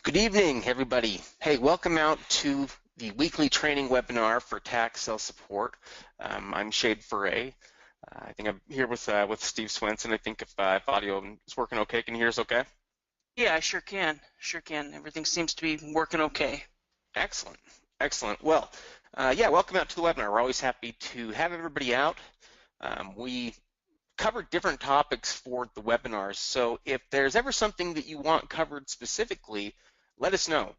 Good evening, everybody. Hey, welcome out to the weekly training webinar for tax sale support. I'm Ferre. I think I'm here with Steve Swenson. I think if audio is working okay, can you hear us okay? Yeah, I sure can. Sure can. Everything seems to be working okay. Excellent. Excellent. Well, yeah, welcome out to the webinar. We're always happy to have everybody out. We cover different topics for the webinars, so if there's ever something that you want covered specifically, let us know.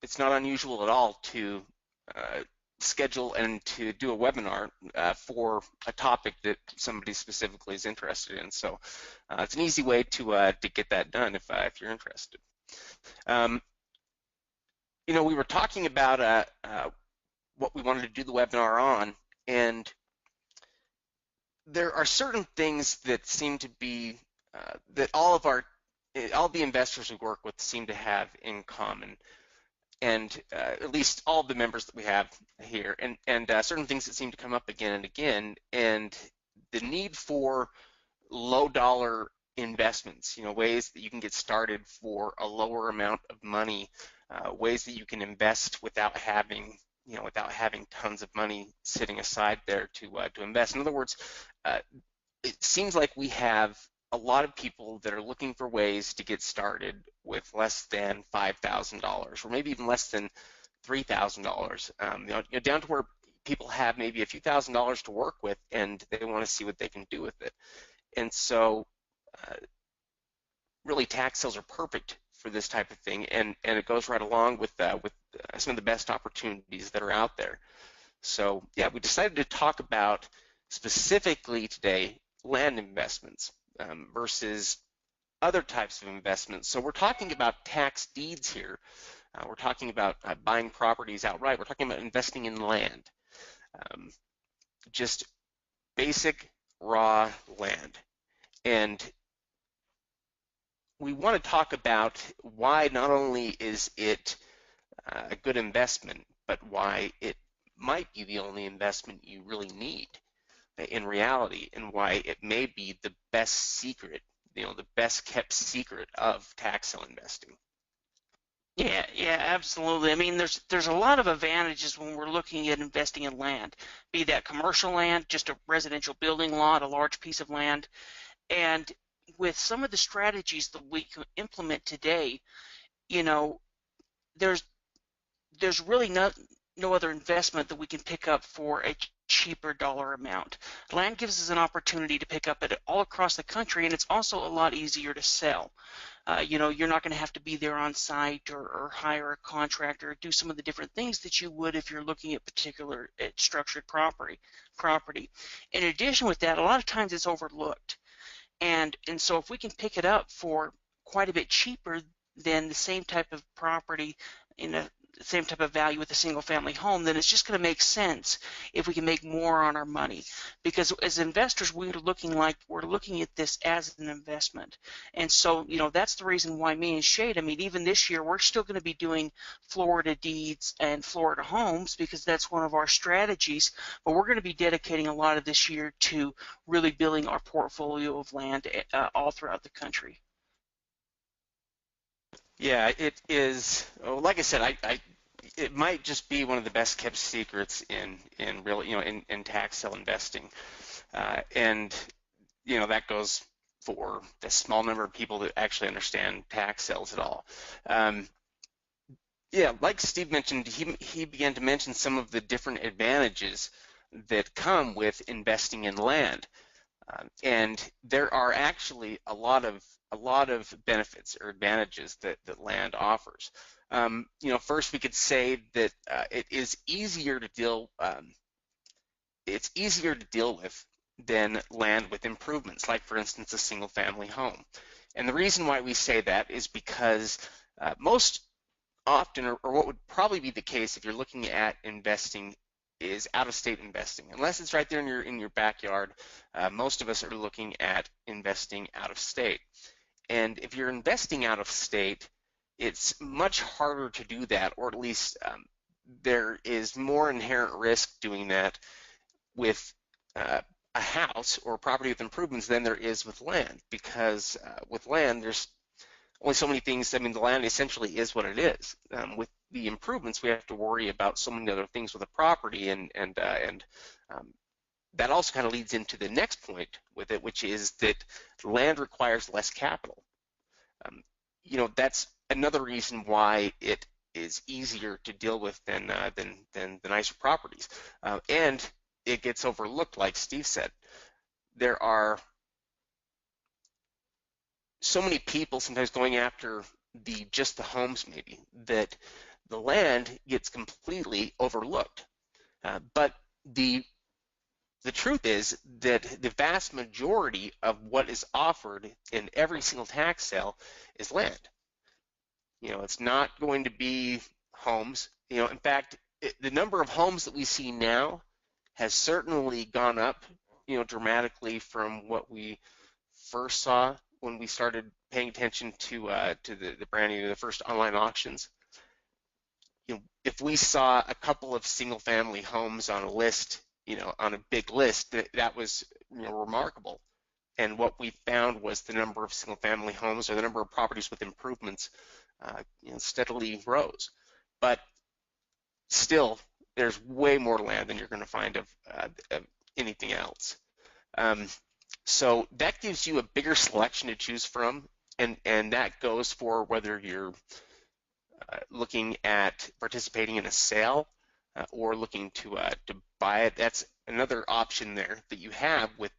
It's not unusual at all to schedule and to do a webinar for a topic that somebody specifically is interested in. So it's an easy way to get that done if you're interested. We were talking about what we wanted to do the webinar on, and there are certain things that seem to be that all the investors we work with seem to have in common, and at least all the members that we have here, and certain things that seem to come up again and again, and the need for low dollar investments, ways that you can get started for a lower amount of money, ways that you can invest without having tons of money sitting aside there to invest. In other words, it seems like we have a lot of people that are looking for ways to get started with less than $5,000, or maybe even less than $3,000, down to where people have maybe a few $1,000s to work with, and they want to see what they can do with it. And so, really, tax sales are perfect for this type of thing, and it goes right along with some of the best opportunities that are out there. So, yeah, we decided to talk about specifically today land investments versus other types of investments. So we're talking about tax deeds here. We're talking about buying properties outright. We're talking about investing in land, just basic raw land. And we want to talk about why not only is it a good investment, but why it might be the only investment you really need in reality, and why it may be the best secret, the best kept secret of tax sale investing. Yeah, absolutely. I mean, there's a lot of advantages when we're looking at investing in land, be that commercial land, just a residential building lot, a large piece of land. And with some of the strategies that we can implement today, there's really no other investment that we can pick up for a cheaper dollar amount. Land gives us an opportunity to pick up it all across the country, and it's also a lot easier to sell. You're not going to have to be there on site or hire a contractor or do some of the different things that you would if you're looking at structured property. In addition with that, a lot of times it's overlooked. And so if we can pick it up for quite a bit cheaper than the same type of property in the same type of value with a single family home, then it's just going to make sense if we can make more on our money. Because as investors, we're looking at this as an investment. And so, that's the reason why me and Shade, I mean, even this year, we're still going to be doing Florida deeds and Florida homes because that's one of our strategies. But we're going to be dedicating a lot of this year to really building our portfolio of land all throughout the country. Yeah, it is. Like I said, it might just be one of the best kept secrets in tax sale investing, and that goes for the small number of people that actually understand tax sales at all. Yeah, like Steve mentioned, he began to mention some of the different advantages that come with investing in land. And there are actually a lot of benefits or advantages that land offers. First we could say that it is easier to deal. It's easier to deal with than land with improvements, like for instance a single-family home. And the reason why we say that is because most often, or what would probably be the case if you're looking at investing, is out-of-state investing. Unless it's right there in your backyard, most of us are looking at investing out of state. And if you're investing out of state, it's much harder to do that, or at least there is more inherent risk doing that with a house or property with improvements than there is with land, because with land there's only so many things. I mean, the land essentially is what it is. With the improvements, we have to worry about so many other things with the property, and that also kind of leads into the next point with it, which is that land requires less capital. That's another reason why it is easier to deal with than the nicer properties, and it gets overlooked, like Steve said. There are so many people sometimes going after just the homes, maybe, that the land gets completely overlooked. But the truth is that the vast majority of what is offered in every single tax sale is land. It's not going to be homes. In fact, the number of homes that we see now has certainly gone up, dramatically from what we first saw when we started paying attention to the branding of the first online auctions. If we saw a couple of single-family homes on a list, on a big list, that was remarkable. And what we found was the number of single-family homes, or the number of properties with improvements, steadily rose. But still, there's way more land than you're going to find of anything else. So that gives you a bigger selection to choose from, and that goes for whether you're looking at participating in a sale or looking to buy it. That's another option there that you have with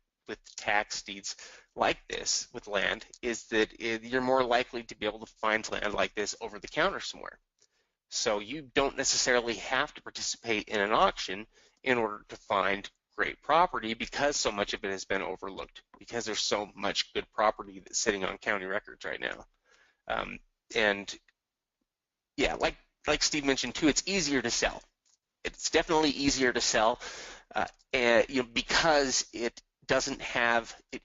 tax deeds like this with land, is that you're more likely to be able to find land like this over the counter somewhere. So you don't necessarily have to participate in an auction in order to find great property, because so much of it has been overlooked, because there's so much good property that's sitting on county records right now. And yeah, like Steve mentioned too, it's easier to sell. It's definitely easier to sell, and because it doesn't have it.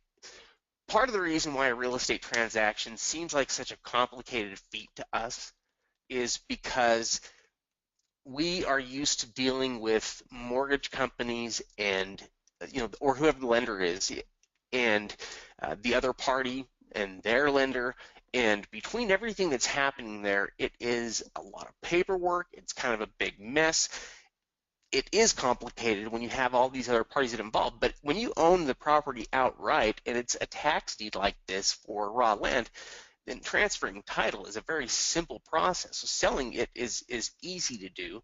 Part of the reason why a real estate transaction seems like such a complicated feat to us is because we are used to dealing with mortgage companies and or whoever the lender is, and the other party and their lender, and between everything that's happening there, it is a lot of paperwork. It's kind of a big mess. It is complicated when you have all these other parties that are involved, but when you own the property outright and it's a tax deed like this for raw land, then transferring title is a very simple process. So selling it is easy to do.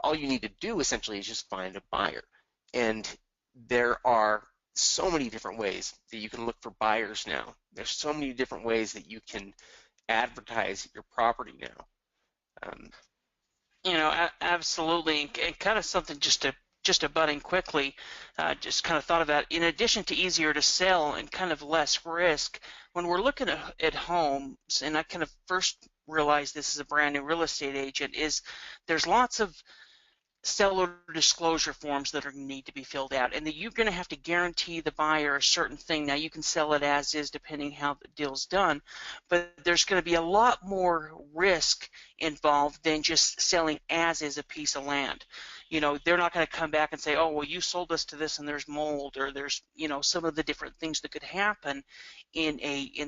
All you need to do essentially is just find a buyer. And there are so many different ways that you can look for buyers now. There's so many different ways that you can advertise your property now. Absolutely, and kind of something just to butt in quickly, just kind of thought of that. In addition to easier to sell and kind of less risk, when we're looking at homes, and I kind of first realized this as a brand new real estate agent, is there's lots of seller disclosure forms that are need to be filled out, and that you're going to have to guarantee the buyer a certain thing. Now you can sell it as is depending how the deal's done, but there's going to be a lot more risk involved than just selling as is a piece of land. They're not going to come back and say, oh, well, you sold us to this and there's mold, or there's some of the different things that could happen in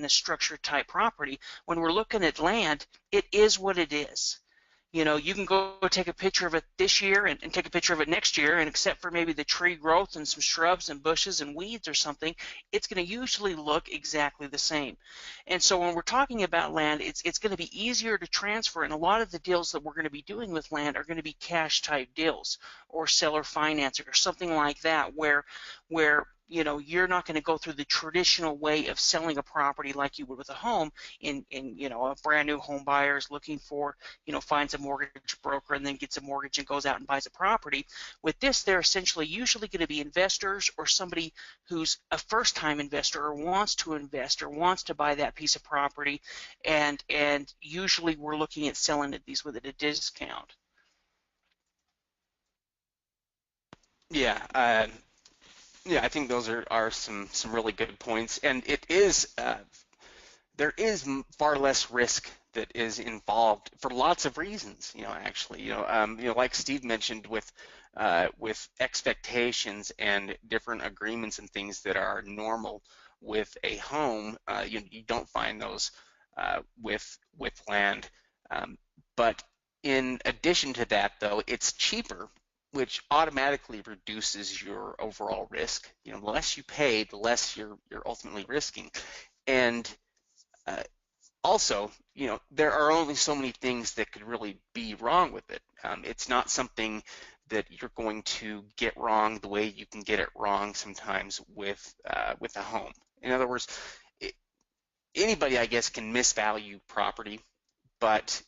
the structured type property. When we're looking at land, it is what it is. You can go take a picture of it this year and take a picture of it next year, and except for maybe the tree growth and some shrubs and bushes and weeds or something, it's going to usually look exactly the same. And so when we're talking about land, it's going to be easier to transfer, and a lot of the deals that we're going to be doing with land are going to be cash type deals or seller financing or something like that, where you're not going to go through the traditional way of selling a property like you would with a home. In a brand new home buyer is looking for, finds a mortgage broker and then gets a mortgage and goes out and buys a property. With this, they're essentially usually going to be investors, or somebody who's a first-time investor or wants to invest or wants to buy that piece of property, and usually we're looking at selling these with at a discount. Yeah. Yeah, I think those are some really good points, and it is there is far less risk that is involved for lots of reasons. Actually, like Steve mentioned, with expectations and different agreements and things that are normal with a home, you don't find those with land. But in addition to that, though, it's cheaper, which automatically reduces your overall risk. The less you pay, the less you're ultimately risking. And also, there are only so many things that could really be wrong with it. It's not something that you're going to get wrong the way you can get it wrong sometimes with a home. In other words, anybody, I guess, can misvalue property, but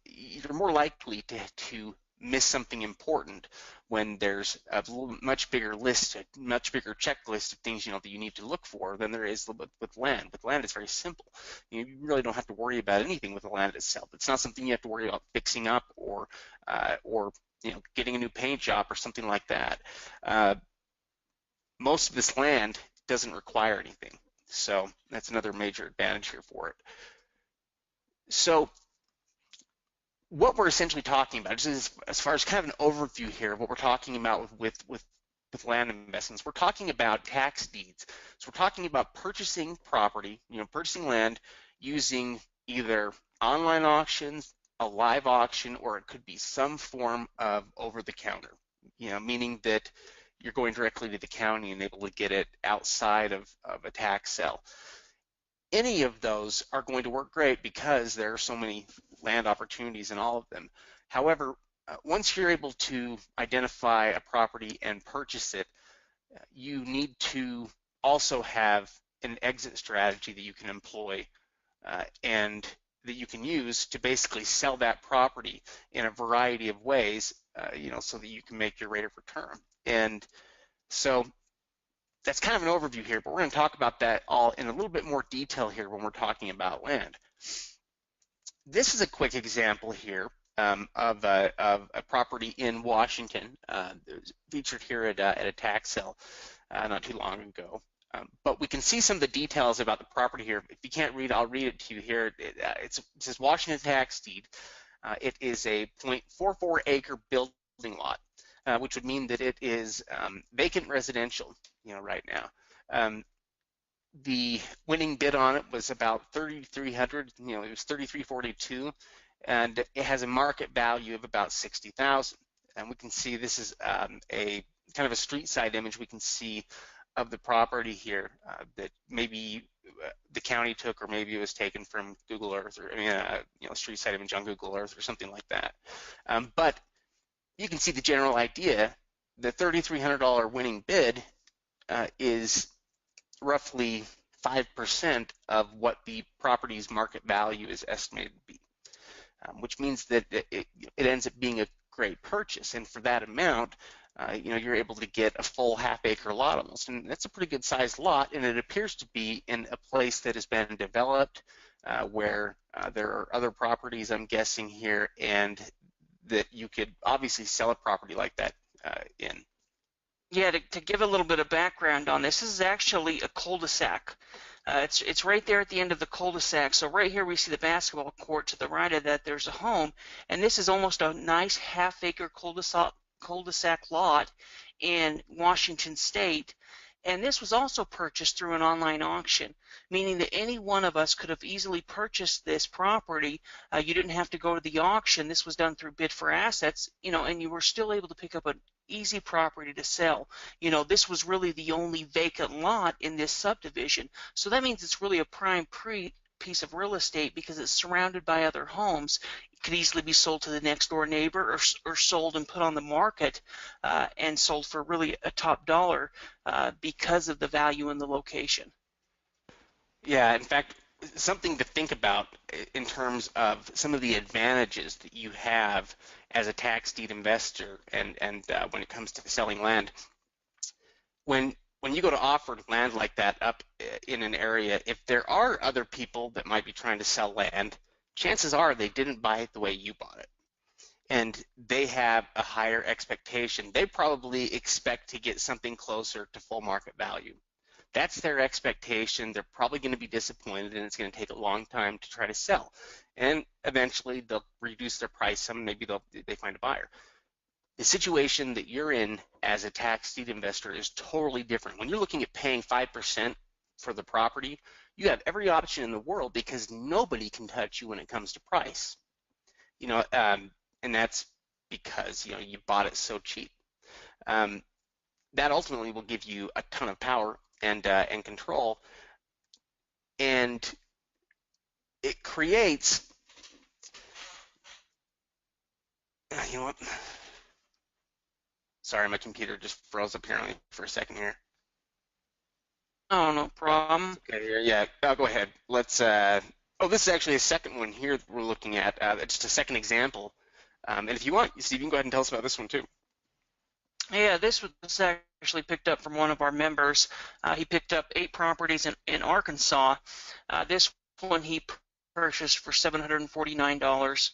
you're more likely to miss something important when there's a much bigger list, a much bigger checklist of things that you need to look for than there is with land. With land, it's very simple. You really don't have to worry about anything with the land itself. It's not something you have to worry about fixing up or getting a new paint job or something like that. Most of this land doesn't require anything, so that's another major advantage here for it. So what we're essentially talking about is, as far as kind of an overview here of what we're talking about with land investments, we're talking about tax deeds. So we're talking about purchasing property, purchasing land using either online auctions, a live auction, or it could be some form of over-the-counter, meaning that you're going directly to the county and able to get it outside of a tax sale. Any of those are going to work great because there are so many land opportunities in all of them. However, once you're able to identify a property and purchase it, you need to also have an exit strategy that you can employ and that you can use to basically sell that property in a variety of ways, so that you can make your rate of return. And so that's kind of an overview here, but we're going to talk about that all in a little bit more detail here when we're talking about land. This is a quick example here of a property in Washington. It was featured here at a tax sale not too long ago. But we can see some of the details about the property here. If you can't read, I'll read it to you here. It says Washington tax deed. It is a 0.44 acre building lot, which would mean that it is vacant residential, right now. The winning bid on it was about 3,300. It was 3,342, and it has a market value of about 60,000. And we can see this is a kind of a street side image we can see of the property here that maybe the county took, or maybe it was taken from Google Earth, or street side image on Google Earth or something like that. But you can see the general idea. The $3,300 winning bid is roughly 5% of what the property's market value is estimated to be, which means that it ends up being a great purchase. And for that amount, you're able to get a full half-acre lot almost, and that's a pretty good sized lot, and it appears to be in a place that has been developed where there are other properties, I'm guessing here, and that you could obviously sell a property like that in. Yeah, to give a little bit of background on this is actually a cul-de-sac. It's right there at the end of the cul-de-sac. So right here we see the basketball court. To the right of that there's a home, and this is almost a nice half-acre cul-de-sac lot in Washington State. And this was also purchased through an online auction, meaning that any one of us could have easily purchased this property. You didn't have to go to the auction. This was done through Bid for Assets, and you were still able to pick up an easy property to sell. This was really the only vacant lot in this subdivision. So that means it's really a prime piece of real estate because it's surrounded by other homes. It could easily be sold to the next door neighbor, or sold and put on the market and sold for really a top dollar because of the value in the location. Yeah, in fact, something to think about in terms of some of the advantages that you have as a tax deed investor, and when it comes to selling land. When you go to offer land like that up in an area, if there are other people that might be trying to sell land, chances are they didn't buy it the way you bought it, and they have a higher expectation. They probably expect to get something closer to full market value. That's their expectation. They're probably going to be disappointed, and it's going to take a long time to try to sell. And eventually they'll reduce their price some, maybe they find a buyer. The situation that you're in as a tax deed investor is totally different. When you're looking at paying 5% for the property, you have every option in the world because nobody can touch you when it comes to price. And that's because you bought it so cheap. That ultimately will give you a ton of power and control, and it creates. You know what? Sorry, my computer just froze up here on me for a second here. Oh, no problem. Okay, here, yeah. Go ahead. Let's. Oh, this is actually a second one here that we're looking at. Just a second example. And if you want, Steve, you can go ahead and tell us about this one too. Yeah, this was actually picked up from one of our members. He picked up 8 properties in Arkansas. This one he purchased for $749.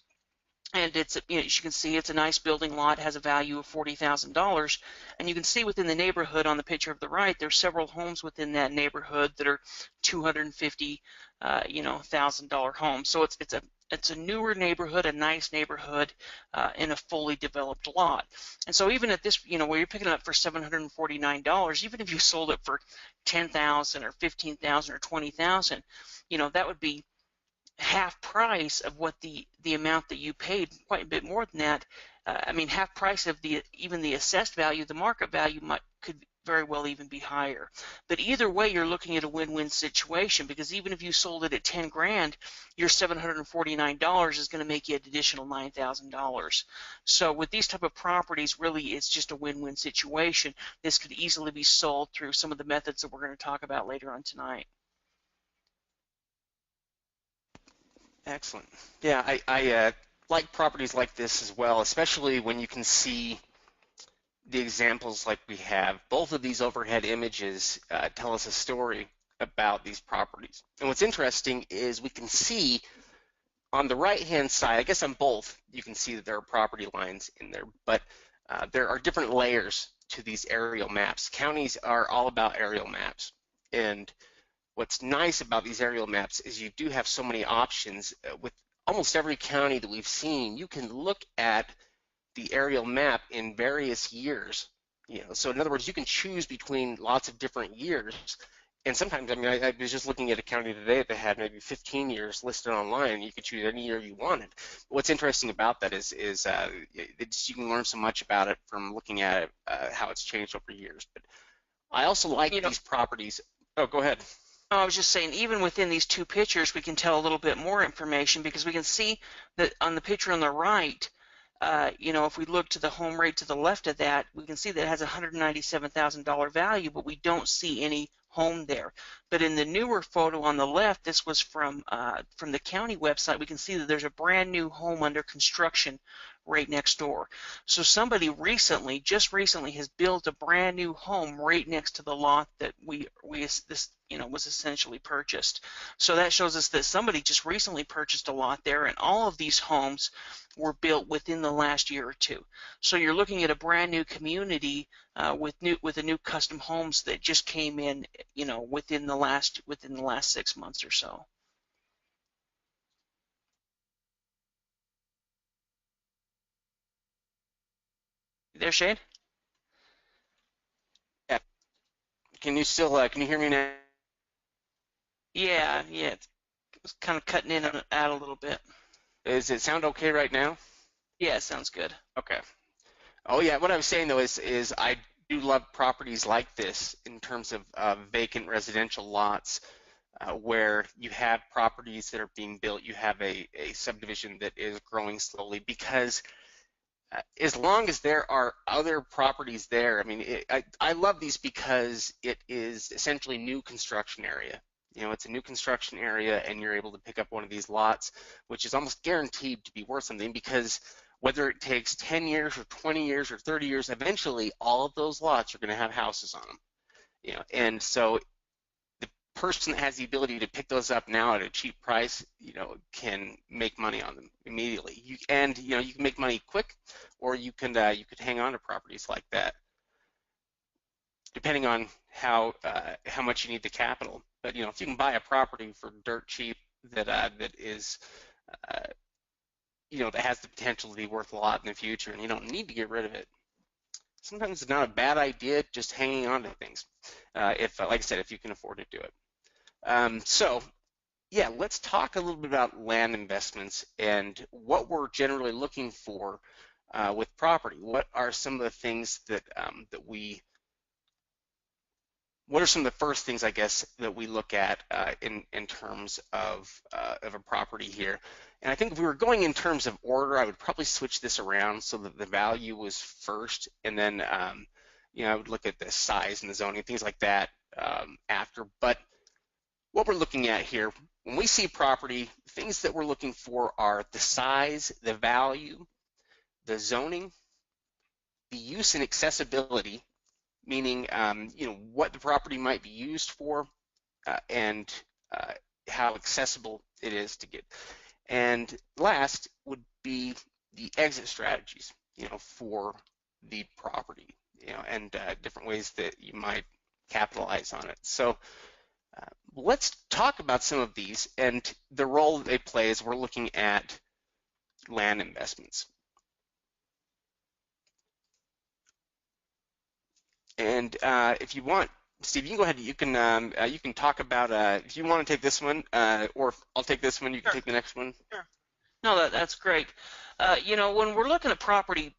And it's, as you can see, it's a nice building lot, has a value of $40,000. And you can see within the neighborhood on the picture of the right, there's several homes within that neighborhood that are $250,000 homes. So it's a newer neighborhood, a nice neighborhood, in a fully developed lot. And so even at this, where you're picking it up for $749, even if you sold it for $10,000 or $15,000 or $20,000, that would be half price of what the amount that you paid, quite a bit more than that. Half price of even the assessed value. The market value could very well even be higher. But either way, you're looking at a win-win situation, because even if you sold it at 10 grand, your $749 is going to make you an additional $9,000. So with these type of properties, really it's just a win-win situation. This could easily be sold through some of the methods that we're going to talk about later on tonight. Excellent. Yeah, I like properties like this as well, especially when you can see the examples like we have. Both of these overhead images tell us a story about these properties. And what's interesting is we can see on the right-hand side, I guess on both, you can see that there are property lines in there, but there are different layers to these aerial maps. Counties are all about aerial maps. And what's nice about these aerial maps is you do have so many options. With almost every county that we've seen, you can look at the aerial map in various years. So in other words, you can choose between lots of different years. And sometimes, I was just looking at a county today that had maybe 15 years listed online, and you could choose any year you wanted. What's interesting about that is you can learn so much about it from looking at it, how it's changed over years. But I also like these properties. Oh, go ahead. I was just saying, even within these 2 pictures, we can tell a little bit more information, because we can see that on the picture on the right, if we look to the home right to the left of that, we can see that it has a $197,000 value, but we don't see any home there. But in the newer photo on the left, this was from the county website, we can see that there's a brand new home under construction right next door. So somebody just recently has built a brand new home right next to the lot that was essentially purchased. So that shows us that somebody just recently purchased a lot there, and all of these homes were built within the last year or 2. So you're looking at a brand new community with the new custom homes that just came in, within the last 6 months or so. You there, Shane? Yeah. Can you hear me now? Yeah, it was kind of cutting in and out a little bit. Does it sound okay right now? Yeah, it sounds good. Okay. Oh yeah, what I was saying though is I do love properties like this in terms of vacant residential lots where you have properties that are being built, you have a subdivision that is growing slowly, because as long as there are other properties there, I love these because it is essentially new construction area. It's a new construction area, and you're able to pick up one of these lots, which is almost guaranteed to be worth something, because whether it takes 10 years or 20 years or 30 years, eventually all of those lots are going to have houses on them. And so the person that has the ability to pick those up now at a cheap price, can make money on them immediately. You can make money quick, or you could hang on to properties like that, depending on how much you need the capital. But if you can buy a property for dirt cheap that is that has the potential to be worth a lot in the future, and you don't need to get rid of it, sometimes it's not a bad idea just hanging on to things. If like I said, if you can afford to do it. So yeah, let's talk a little bit about land investments and what we're generally looking for with property. What are some of the things that what are some of the first things, I guess, that we look at in terms of a property here? And I think if we were going in terms of order, I would probably switch this around so that the value was first, and then I would look at the size and the zoning, things like that after. But what we're looking at here, when we see property, things that we're looking for are the size, the value, the zoning, the use and accessibility, meaning what the property might be used for and how accessible it is to get. And last would be the exit strategies, for the property, and different ways that you might capitalize on it. So let's talk about some of these and the role that they play as we're looking at land investments. And if you want, Steve, you can go ahead. You can talk about if you want to take this one, or I'll take this one. You can Sure. take the next one. Sure. No, that's great. When we're looking at property,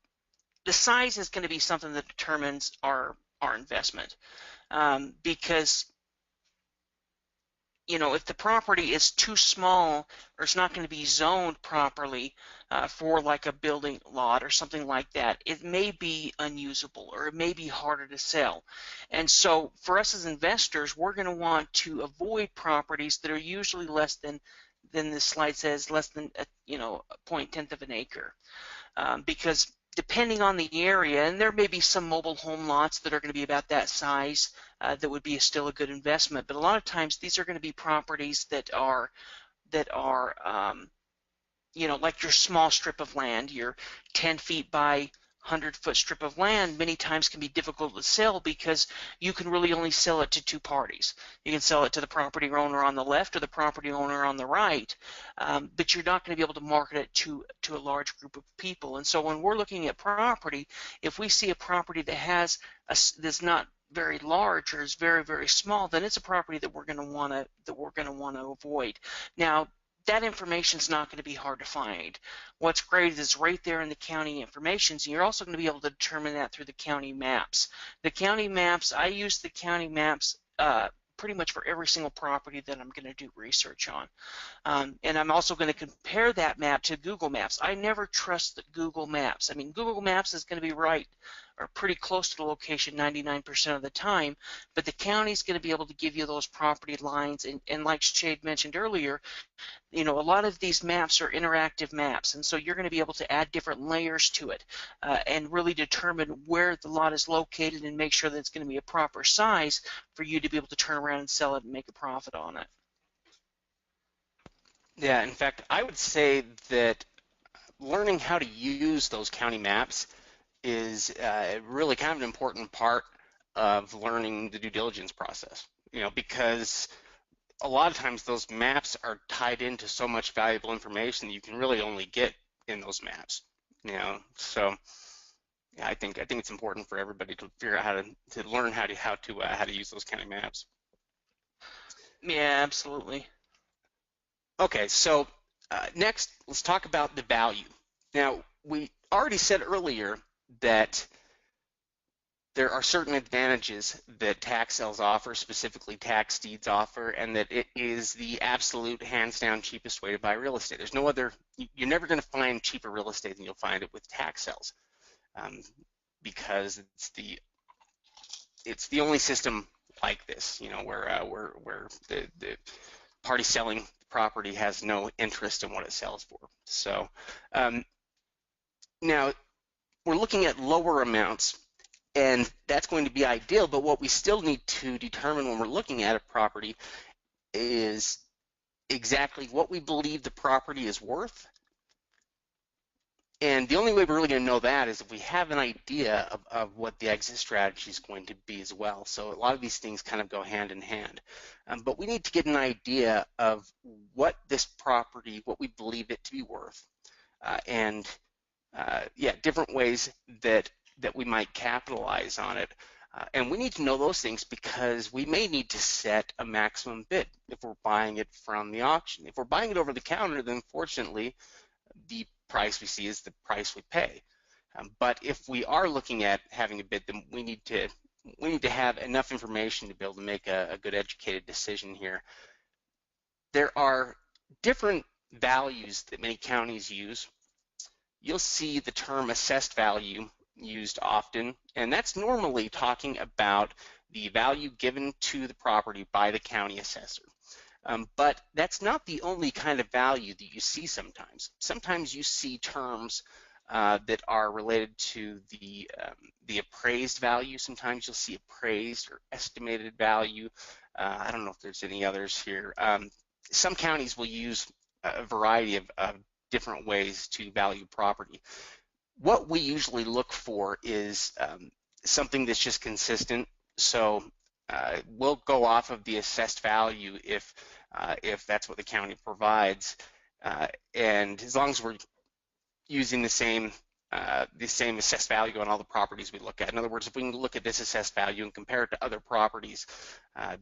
the size is going to be something that determines our investment, because if the property is too small or it's not going to be zoned properly for like a building lot or something like that, it may be unusable or it may be harder to sell. And so for us as investors, we're going to want to avoid properties that are usually less than this slide says, less than a 0.1 of an acre, because depending on the area, and there may be some mobile home lots that are going to be about that size that would be still a good investment, but a lot of times these are going to be properties that are like your small strip of land, your 10 feet by 100-foot strip of land many times can be difficult to sell because you can really only sell it to two parties. You can sell it to the property owner on the left or the property owner on the right, but you're not going to be able to market it to a large group of people. And so when we're looking at property, if we see a property that that's not very large or is very, very small, then it's a property that we're going to want to avoid. Now, that information is not going to be hard to find. What's great is it's right there in the county information, so you're also going to be able to determine that through the county maps. The county maps, I use the county maps pretty much for every single property that I'm going to do research on. And I'm also going to compare that map to Google Maps. I never trust the Google Maps. I mean, Google Maps is going to be right or pretty close to the location 99% of the time, but the county is going to be able to give you those property lines. And like Shade mentioned earlier, a lot of these maps are interactive maps, and so you're going to be able to add different layers to it and really determine where the lot is located and make sure that it's going to be a proper size for you to be able to turn around and sell it and make a profit on it. Yeah, in fact, I would say that learning how to use those county maps is really kind of an important part of learning the due diligence process, because a lot of times those maps are tied into so much valuable information that you can really only get in those maps. So yeah, I think it's important for everybody to figure out how to learn how to use those county maps. Yeah, absolutely. Okay, so next let's talk about the value. Now we already said earlier that there are certain advantages that tax sales offer, specifically tax deeds offer, and that it is the absolute hands-down cheapest way to buy real estate. There's no other, you're never going to find cheaper real estate than you'll find it with tax sales, because it's the only system like this, where the party selling the property has no interest in what it sells for. So now we're looking at lower amounts, and that's going to be ideal, but what we still need to determine when we're looking at a property is exactly what we believe the property is worth. And the only way we're really going to know that is if we have an idea of what the exit strategy is going to be as well. So a lot of these things kind of go hand in hand. But we need to get an idea of what this property, what we believe it to be worth, and different ways that we might capitalize on it. And we need to know those things because we may need to set a maximum bid if we're buying it from the auction. If we're buying it over the counter, then fortunately, the price we see is the price we pay. But if we are looking at having a bid, then we need to have enough information to be able to make a good educated decision here. There are different values that many counties use. You'll see the term assessed value used often, and that's normally talking about the value given to the property by the county assessor. But that's not the only kind of value that you see sometimes. Sometimes you see terms that are related to the appraised value. Sometimes you'll see appraised or estimated value. I don't know if there's any others here. Some counties will use a variety of different ways to value property. What we usually look for is something that's just consistent. So we'll go off of the assessed value if that's what the county provides, and as long as we're using the same assessed value on all the properties we look at. In other words, if we can look at this assessed value and compare it to other properties,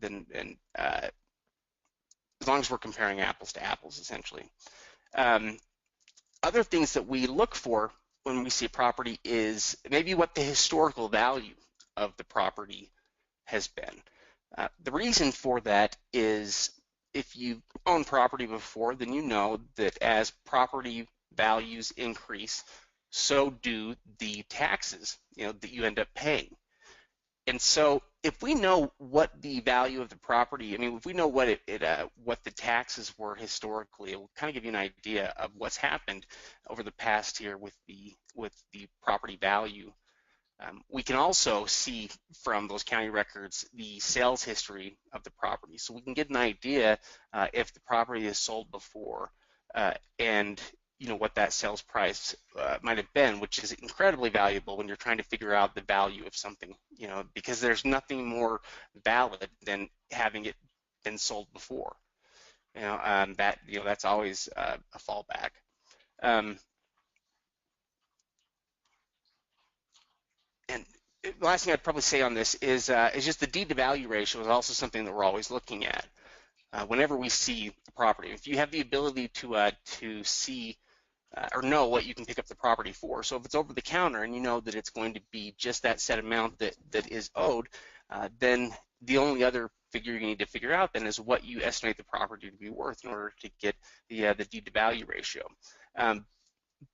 then as long as we're comparing apples to apples, essentially. Other things that we look for when we see a property is maybe what the historical value of the property has been. The reason for that is if you've owned property before, then you know that as property values increase, so do the taxes, that you end up paying. And so if we know what the value of the property, if we know what what the taxes were historically, it will kind of give you an idea of what's happened over the past year with the property value. We can also see from those county records the sales history of the property, so we can get an idea if the property is sold before and what that sales price might have been, which is incredibly valuable when you're trying to figure out the value of something, because there's nothing more valid than having it been sold before. That's always a fallback. And the last thing I'd probably say on this is just the deed to value ratio is also something that we're always looking at whenever we see a property. If you have the ability to see or know what you can pick up the property for. So if it's over the counter and you know that it's going to be just that set amount that is owed, then the only other figure you need to figure out then is what you estimate the property to be worth in order to get the deed to value ratio.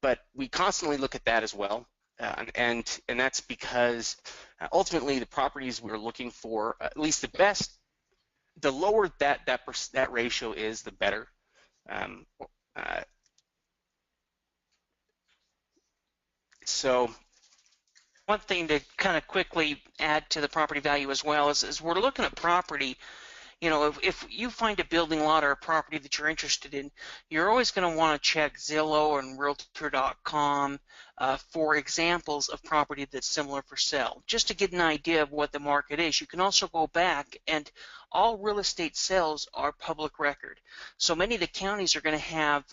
But we constantly look at that as well, and that's because ultimately the properties we're looking for, at least the lower that ratio is, the better. So one thing to kind of quickly add to the property value as well is we're looking at property. If you find a building lot or a property that you're interested in, you're always going to want to check Zillow and Realtor.com for examples of property that's similar for sale, just to get an idea of what the market is. You can also go back, and all real estate sales are public record. So many of the counties are going to have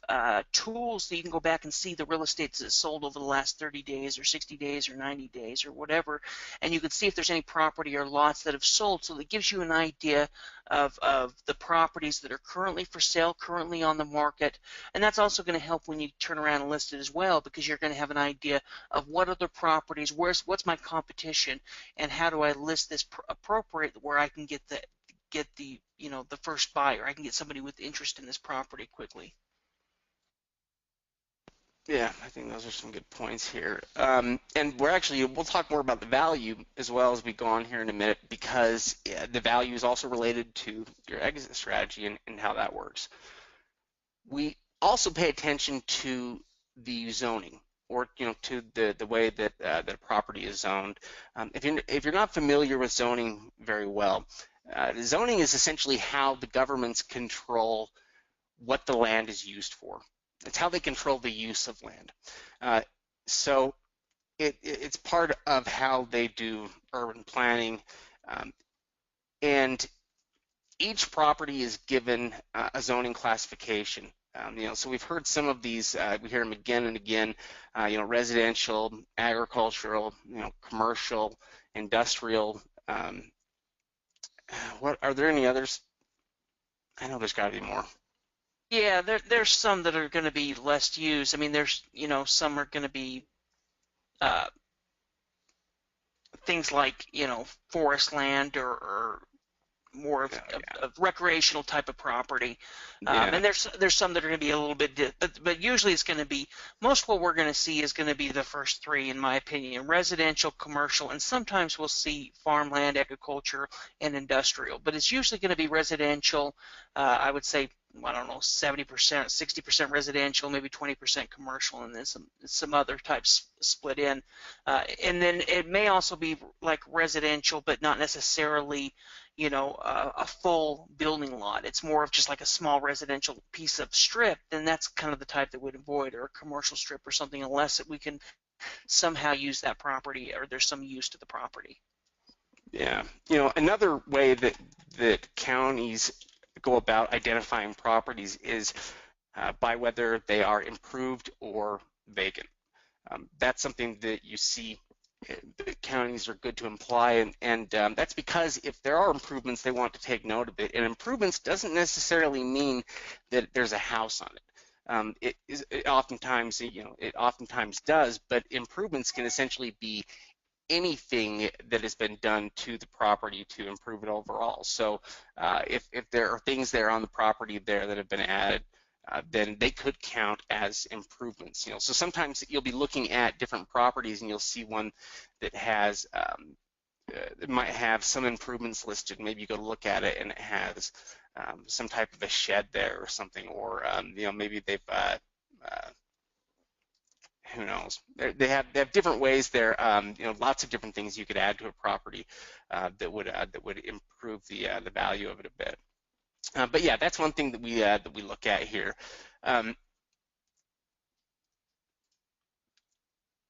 tools that you can go back and see the real estate that's sold over the last 30 days or 60 days or 90 days or whatever, and you can see if there's any property or lots that have sold. So it gives you an idea of the properties that are currently for sale, currently on the market, and that's also going to help when you turn around and list it as well, because you're going to have an idea of what other properties, what's my competition, and how do I list this appropriate where I can get the first buyer. I can get somebody with interest in this property quickly. Yeah, I think those are some good points here. And we'll talk more about the value as well as we go on here in a minute, because the value is also related to your exit strategy and how that works. We also pay attention to the zoning, or to the way that the property is zoned. If you're not familiar with zoning very well, zoning is essentially how the governments control what the land is used for. It's how they control the use of land. So it's part of how they do urban planning, and each property is given a zoning classification. So we've heard some of these, we hear them again and again, residential, agricultural, commercial, industrial, Um, what are there any others? I know there's got to be more. Yeah, there's some that are going to be less used. I mean, there's, some are going to be uh, things like, forest land or more of, Oh, of, of recreational type of property. yeah. And there's some that are going to be a little bit, but usually it's going to be, most what we're going to see is going to be the first three, in my opinion: residential, commercial, and sometimes we'll see farmland, agriculture, and industrial. But it's usually going to be residential. I would say, I don't know, 70%, 60% residential, maybe 20% commercial, and then some other types split in. And then it may also be like residential, but not necessarily a full building lot. It's more of just like a small residential piece of strip, then that's kind of the type that would avoid, or a commercial strip or something, unless we can somehow use that property or there's some use to the property. Yeah. Another way that counties go about identifying properties is by whether they are improved or vacant. That's something that you see the counties are good to imply, and that's because if there are improvements, they want to take note of it. And improvements doesn't necessarily mean that there's a house on it. It oftentimes does, but improvements can essentially be anything that has been done to the property to improve it overall. So if there are things there on the property there that have been added, then they could count as improvements. So sometimes you'll be looking at different properties and you'll see one that has it might have some improvements listed. Maybe you go to look at it and it has some type of a shed there or something, or maybe they've who knows? They have different ways there. Lots of different things you could add to a property that would improve the value of it a bit. But yeah, that's one thing that we look at here. Um,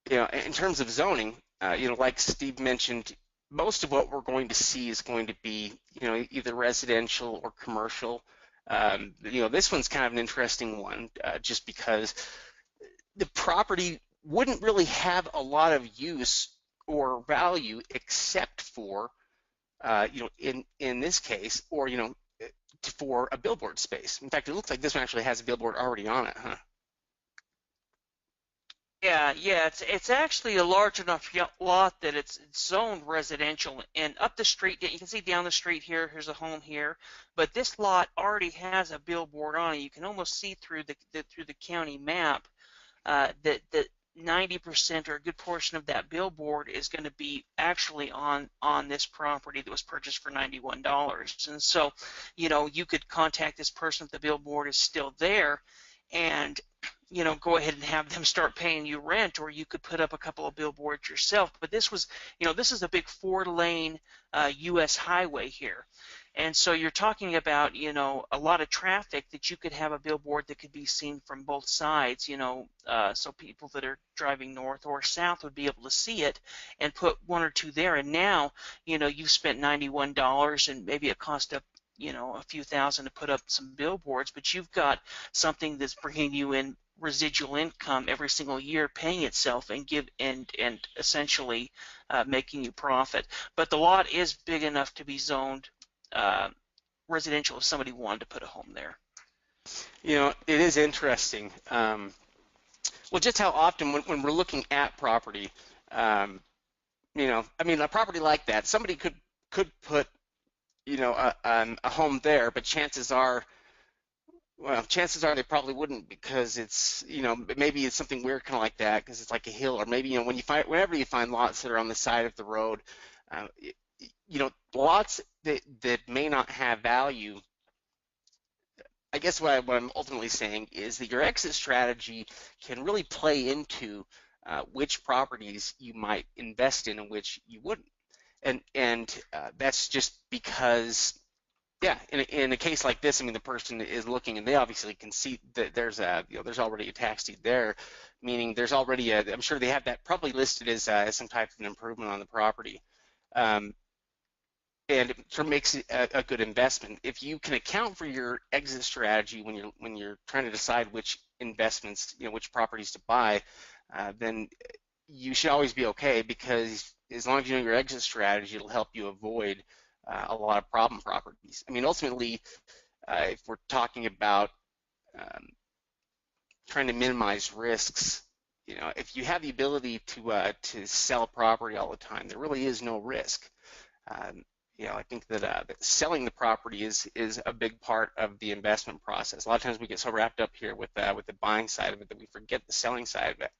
in terms of zoning, like Steve mentioned, most of what we're going to see is going to be, either residential or commercial. This one's kind of an interesting one, just because the property wouldn't really have a lot of use or value except for, in this case, or for a billboard space. In fact, it looks like this one actually has a billboard already on it, huh? Yeah, it's actually a large enough lot that it's zoned residential. And up the street, you can see down the street here, here's a home here, but this lot already has a billboard on it. You can almost see through the county map that 90% or a good portion of that billboard is going to be actually on this property that was purchased for $91. And so, you could contact this person if the billboard is still there, and go ahead and have them start paying you rent, or you could put up a couple of billboards yourself. But this is a big 4-lane U.S. highway here. And so you're talking about, a lot of traffic that you could have a billboard that could be seen from both sides, so people that are driving north or south would be able to see it and put one or two there. And now, you've spent $91 and maybe it cost a few thousand to put up some billboards, but you've got something that's bringing you in residual income every single year, paying itself and essentially making you profit. But the lot is big enough to be zoned residential if somebody wanted to put a home there. It is interesting. Well, just how often when we're looking at property, a property like that, somebody could put, a home there, but chances are they probably wouldn't, because it's, maybe it's something weird kind of like that, because it's like a hill, or maybe, whenever you find lots that are on the side of the road, uh, lots that may not have value. I guess what I'm ultimately saying is that your exit strategy can really play into which properties you might invest in and which you wouldn't. And that's just because, yeah, in a case like this, the person is looking and they obviously can see that there's already a tax deed there, meaning there's already I'm sure they have that probably listed as some type of an improvement on the property. And it sort of makes it a good investment. If you can account for your exit strategy when you're trying to decide which investments, which properties to buy, then you should always be okay, because as long as you know your exit strategy, it'll help you avoid a lot of problem properties. I mean, ultimately, if we're talking about trying to minimize risks, you know, if you have the ability to sell a property all the time, there really is no risk. You know, I think that selling the property is a big part of the investment process. A lot of times we get so wrapped up here with the buying side of it that we forget the selling side of it.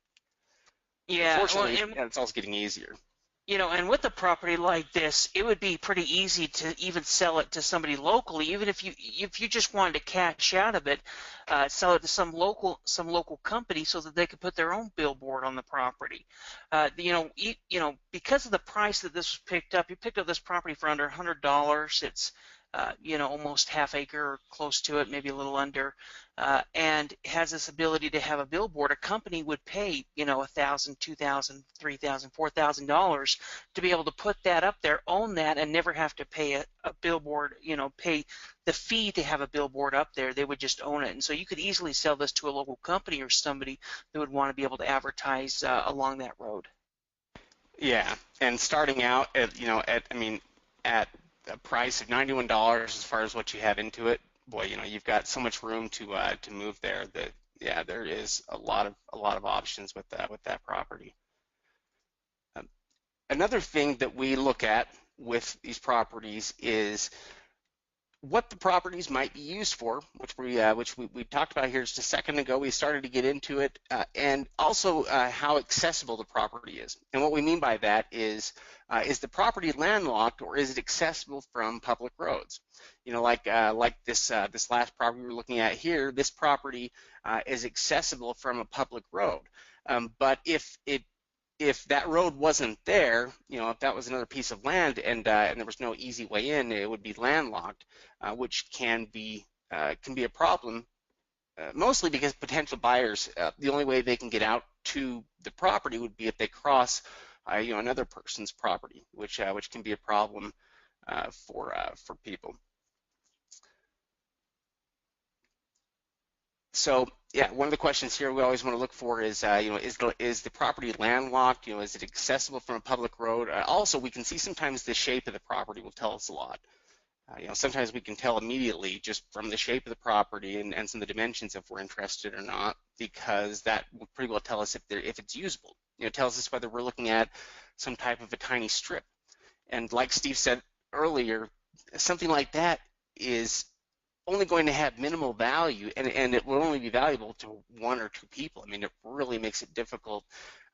Yeah, well, Fortunately, and it's also getting easier. you know, and with a property like this, it would be pretty easy to even sell it to somebody locally, even if you just wanted to cash out of it, sell it to some local company so that they could put their own billboard on the property. Because of the price that this was picked up, you picked up this property for under $100. It's almost half acre or close to it, maybe a little under, and has this ability to have a billboard. A company would pay, $1,000, $2,000, $3,000, $4,000 to be able to put that up there, own that, and never have to pay a billboard, pay the fee to have a billboard up there. They would just own it. And so you could easily sell this to a local company or somebody that would want to be able to advertise along that road. Yeah, and starting out at at a price of $91 as far as what you have into it, boy, you've got so much room to move there that yeah, there is a lot of options with that property. Another thing that we look at with these properties is what the properties might be used for, which we talked about here just a second ago. We started to get into it, and also how accessible the property is. And what we mean by that is the property landlocked, or is it accessible from public roads? Like this last property we're looking at here. This property is accessible from a public road, but if that road wasn't there, if that was another piece of land and there was no easy way in, it would be landlocked, which can be a problem, mostly because potential buyers, the only way they can get out to the property would be if they cross, another person's property, which can be a problem for people. So yeah, one of the questions here we always want to look for is, is the property landlocked? Is it accessible from a public road? Also, we can see sometimes the shape of the property will tell us a lot. Sometimes we can tell immediately just from the shape of the property and some of the dimensions if we're interested or not, because that will pretty well tell us if it's usable. It tells us whether we're looking at some type of a tiny strip. And like Steve said earlier, something like that is only going to have minimal value, and it will only be valuable to one or two people. I mean, it really makes it difficult,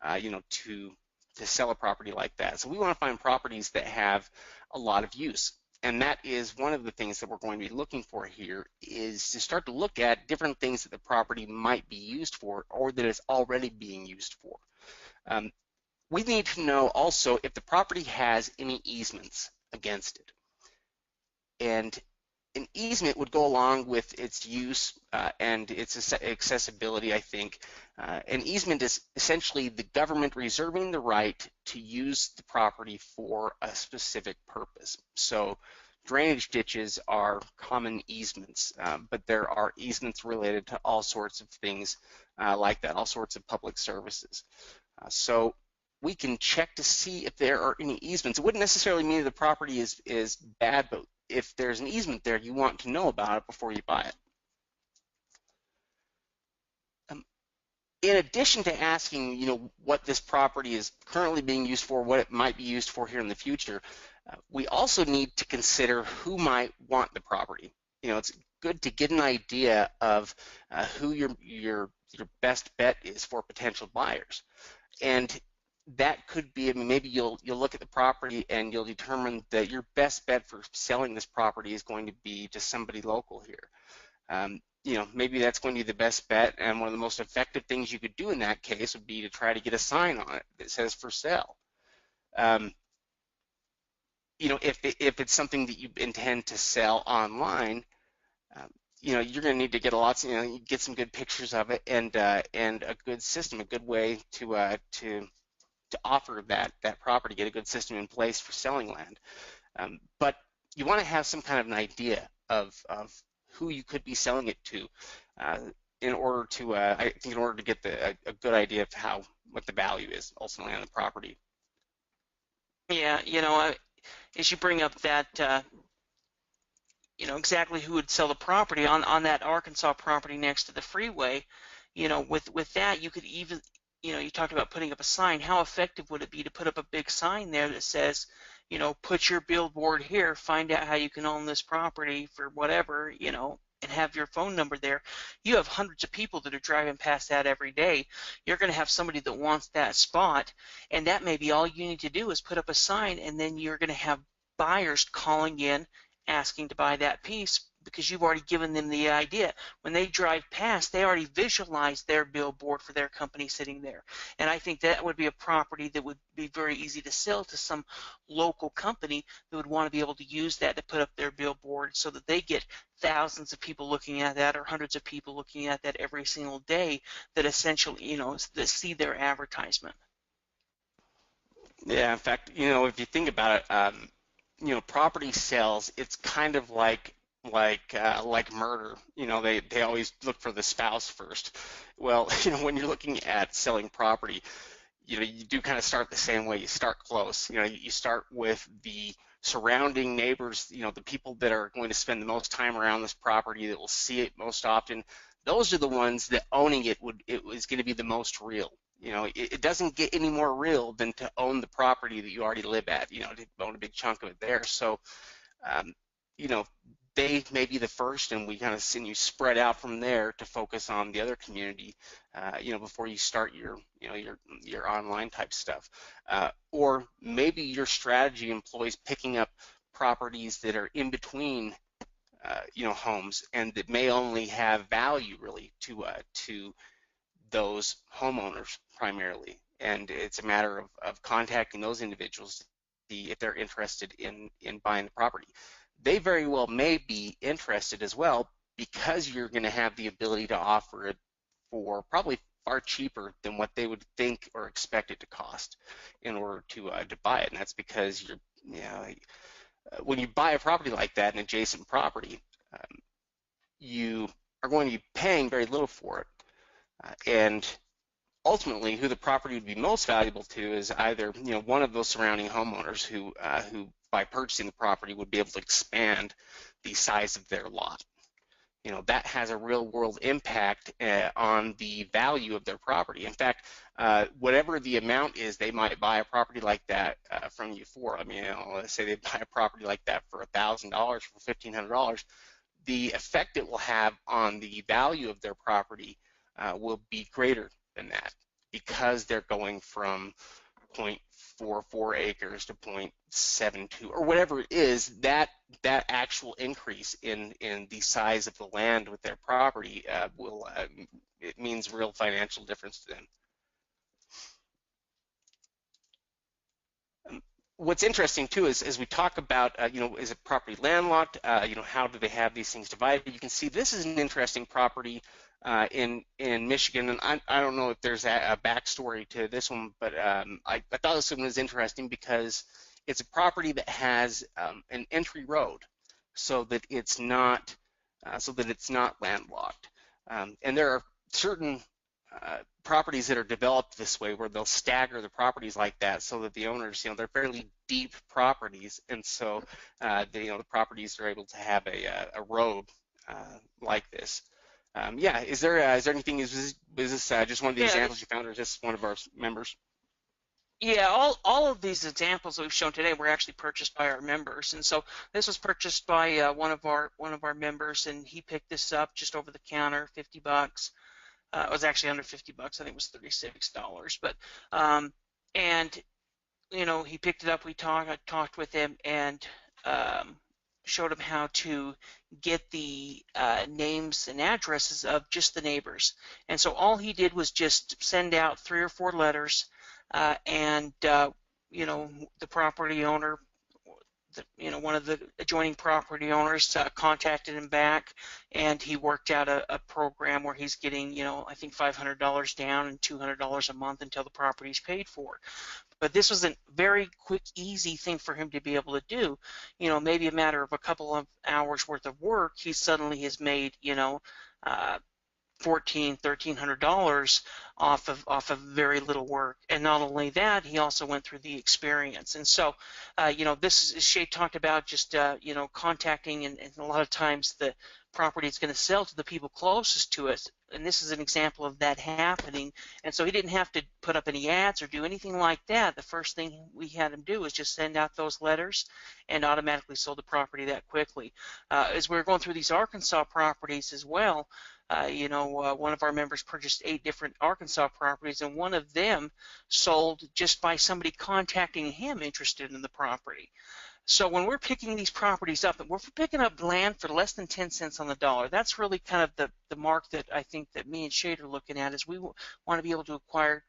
to sell a property like that. So we want to find properties that have a lot of use, and that is one of the things that we're going to be looking for here, is to start to look at different things that the property might be used for or that it's already being used for. We need to know also if the property has any easements against it, and an easement would go along with its use and its accessibility, I think. An easement is essentially the government reserving the right to use the property for a specific purpose. So drainage ditches are common easements, but there are easements related to all sorts of things like that, all sorts of public services. So we can check to see if there are any easements. It wouldn't necessarily mean the property is bad, but if there's an easement there, you want to know about it before you buy it. In addition to asking, what this property is currently being used for, what it might be used for here in the future, we also need to consider who might want the property. It's good to get an idea of who your best bet is for potential buyers, and that could be, maybe you'll look at the property and you'll determine that your best bet for selling this property is going to be to somebody local here. Maybe that's going to be the best bet, and one of the most effective things you could do in that case would be to try to get a sign on it that says for sale. If it's something that you intend to sell online, you're going to need to get get some good pictures of it and a good system, a good way to offer that property, get a good system in place for selling land. But you want to have some kind of an idea of who you could be selling it to in order to, I think, in order to get a good idea of what the value is ultimately on the property. Yeah, as you bring up that, exactly who would sell the property on that Arkansas property next to the freeway, with that you could even, you talked about putting up a sign. How effective would it be to put up a big sign there that says, put your billboard here, find out how you can own this property for whatever, and have your phone number there. You have hundreds of people that are driving past that every day. You're going to have somebody that wants that spot, and that may be all you need to do is put up a sign, and then you're going to have buyers calling in asking to buy that piece because you've already given them the idea. When they drive past, they already visualize their billboard for their company sitting there. And I think that would be a property that would be very easy to sell to some local company that would want to be able to use that to put up their billboard so that they get thousands of people looking at that or hundreds of people looking at that every single day that essentially, that see their advertisement. Yeah, in fact, if you think about it, property sales, it's kind of like murder. They always look for the spouse first. Well, when you're looking at selling property, you do kind of start the same way. You start close. You start with the surrounding neighbors, the people that are going to spend the most time around this property, that will see it most often. Those are the ones that owning it was going to be the most real. It doesn't get any more real than to own the property that you already live at, to own a big chunk of it there. So, um, you know, they may be the first, and we kind of send you spread out from there to focus on the other community, before you start your online type stuff. Or maybe your strategy employs picking up properties that are in between, homes, and that may only have value really to those homeowners primarily. And it's a matter of contacting those individuals to see if they're interested in buying the property. They very well may be interested as well, because you're going to have the ability to offer it for probably far cheaper than what they would think or expect it to cost in order to buy it. And that's because when you buy a property like that, an adjacent property, you are going to be paying very little for it. And ultimately, who the property would be most valuable to is either one of those surrounding homeowners who by purchasing the property would be able to expand the size of their lot. That has a real world impact on the value of their property. In fact, whatever the amount is, they might buy a property like that from you for. I mean, let's say they buy a property like that for $1,000, for $1,500. The effect it will have on the value of their property will be greater than that, because they're going from 0.44 acres to 0.72 or whatever it is. That actual increase in the size of the land with their property it means real financial difference to them. What's interesting too is, as we talk about, is it property landlocked? How do they have these things divided? You can see this is an interesting property in Michigan, and I don't know if there's a backstory to this one, but I thought this one was interesting because it's a property that has an entry road, so that it's not landlocked, and there are certain properties that are developed this way, where they'll stagger the properties like that, so that the owners, they're fairly deep properties, and so the properties are able to have a road like this. Yeah, is there anything? Is this just one of the Yeah, examples you found, or is this one of our members? yeah, all of these examples that we've shown today were actually purchased by our members, and so this was purchased by one of our members, and he picked this up just over the counter, $50. It was actually under $50. I think it was $36, but and he picked it up. I talked with him and showed him how to get the names and addresses of just the neighbors. And so all he did was just send out 3 or 4 letters, and the property owner, one of the adjoining property owners contacted him back, and he worked out a program where he's getting, I think $500 down and $200 a month until the property's paid for. But this was a very quick, easy thing for him to be able to do. Maybe a matter of a couple of hours worth of work, he suddenly has made, $1,300 off of very little work. And not only that, he also went through the experience. And so, this is, Shay talked about just, contacting, and a lot of times the property is going to sell to the people closest to us. And this is an example of that happening. And so he didn't have to put up any ads or do anything like that. The first thing we had him do was just send out those letters and automatically sold the property that quickly. As we were going through these Arkansas properties as well, one of our members purchased 8 different Arkansas properties, and one of them sold just by somebody contacting him interested in the property. So when we're picking these properties up, and we're picking up land for less than 10 cents on the dollar, that's really kind of the mark that I think that me and Shade are looking at, is we want to be able to acquire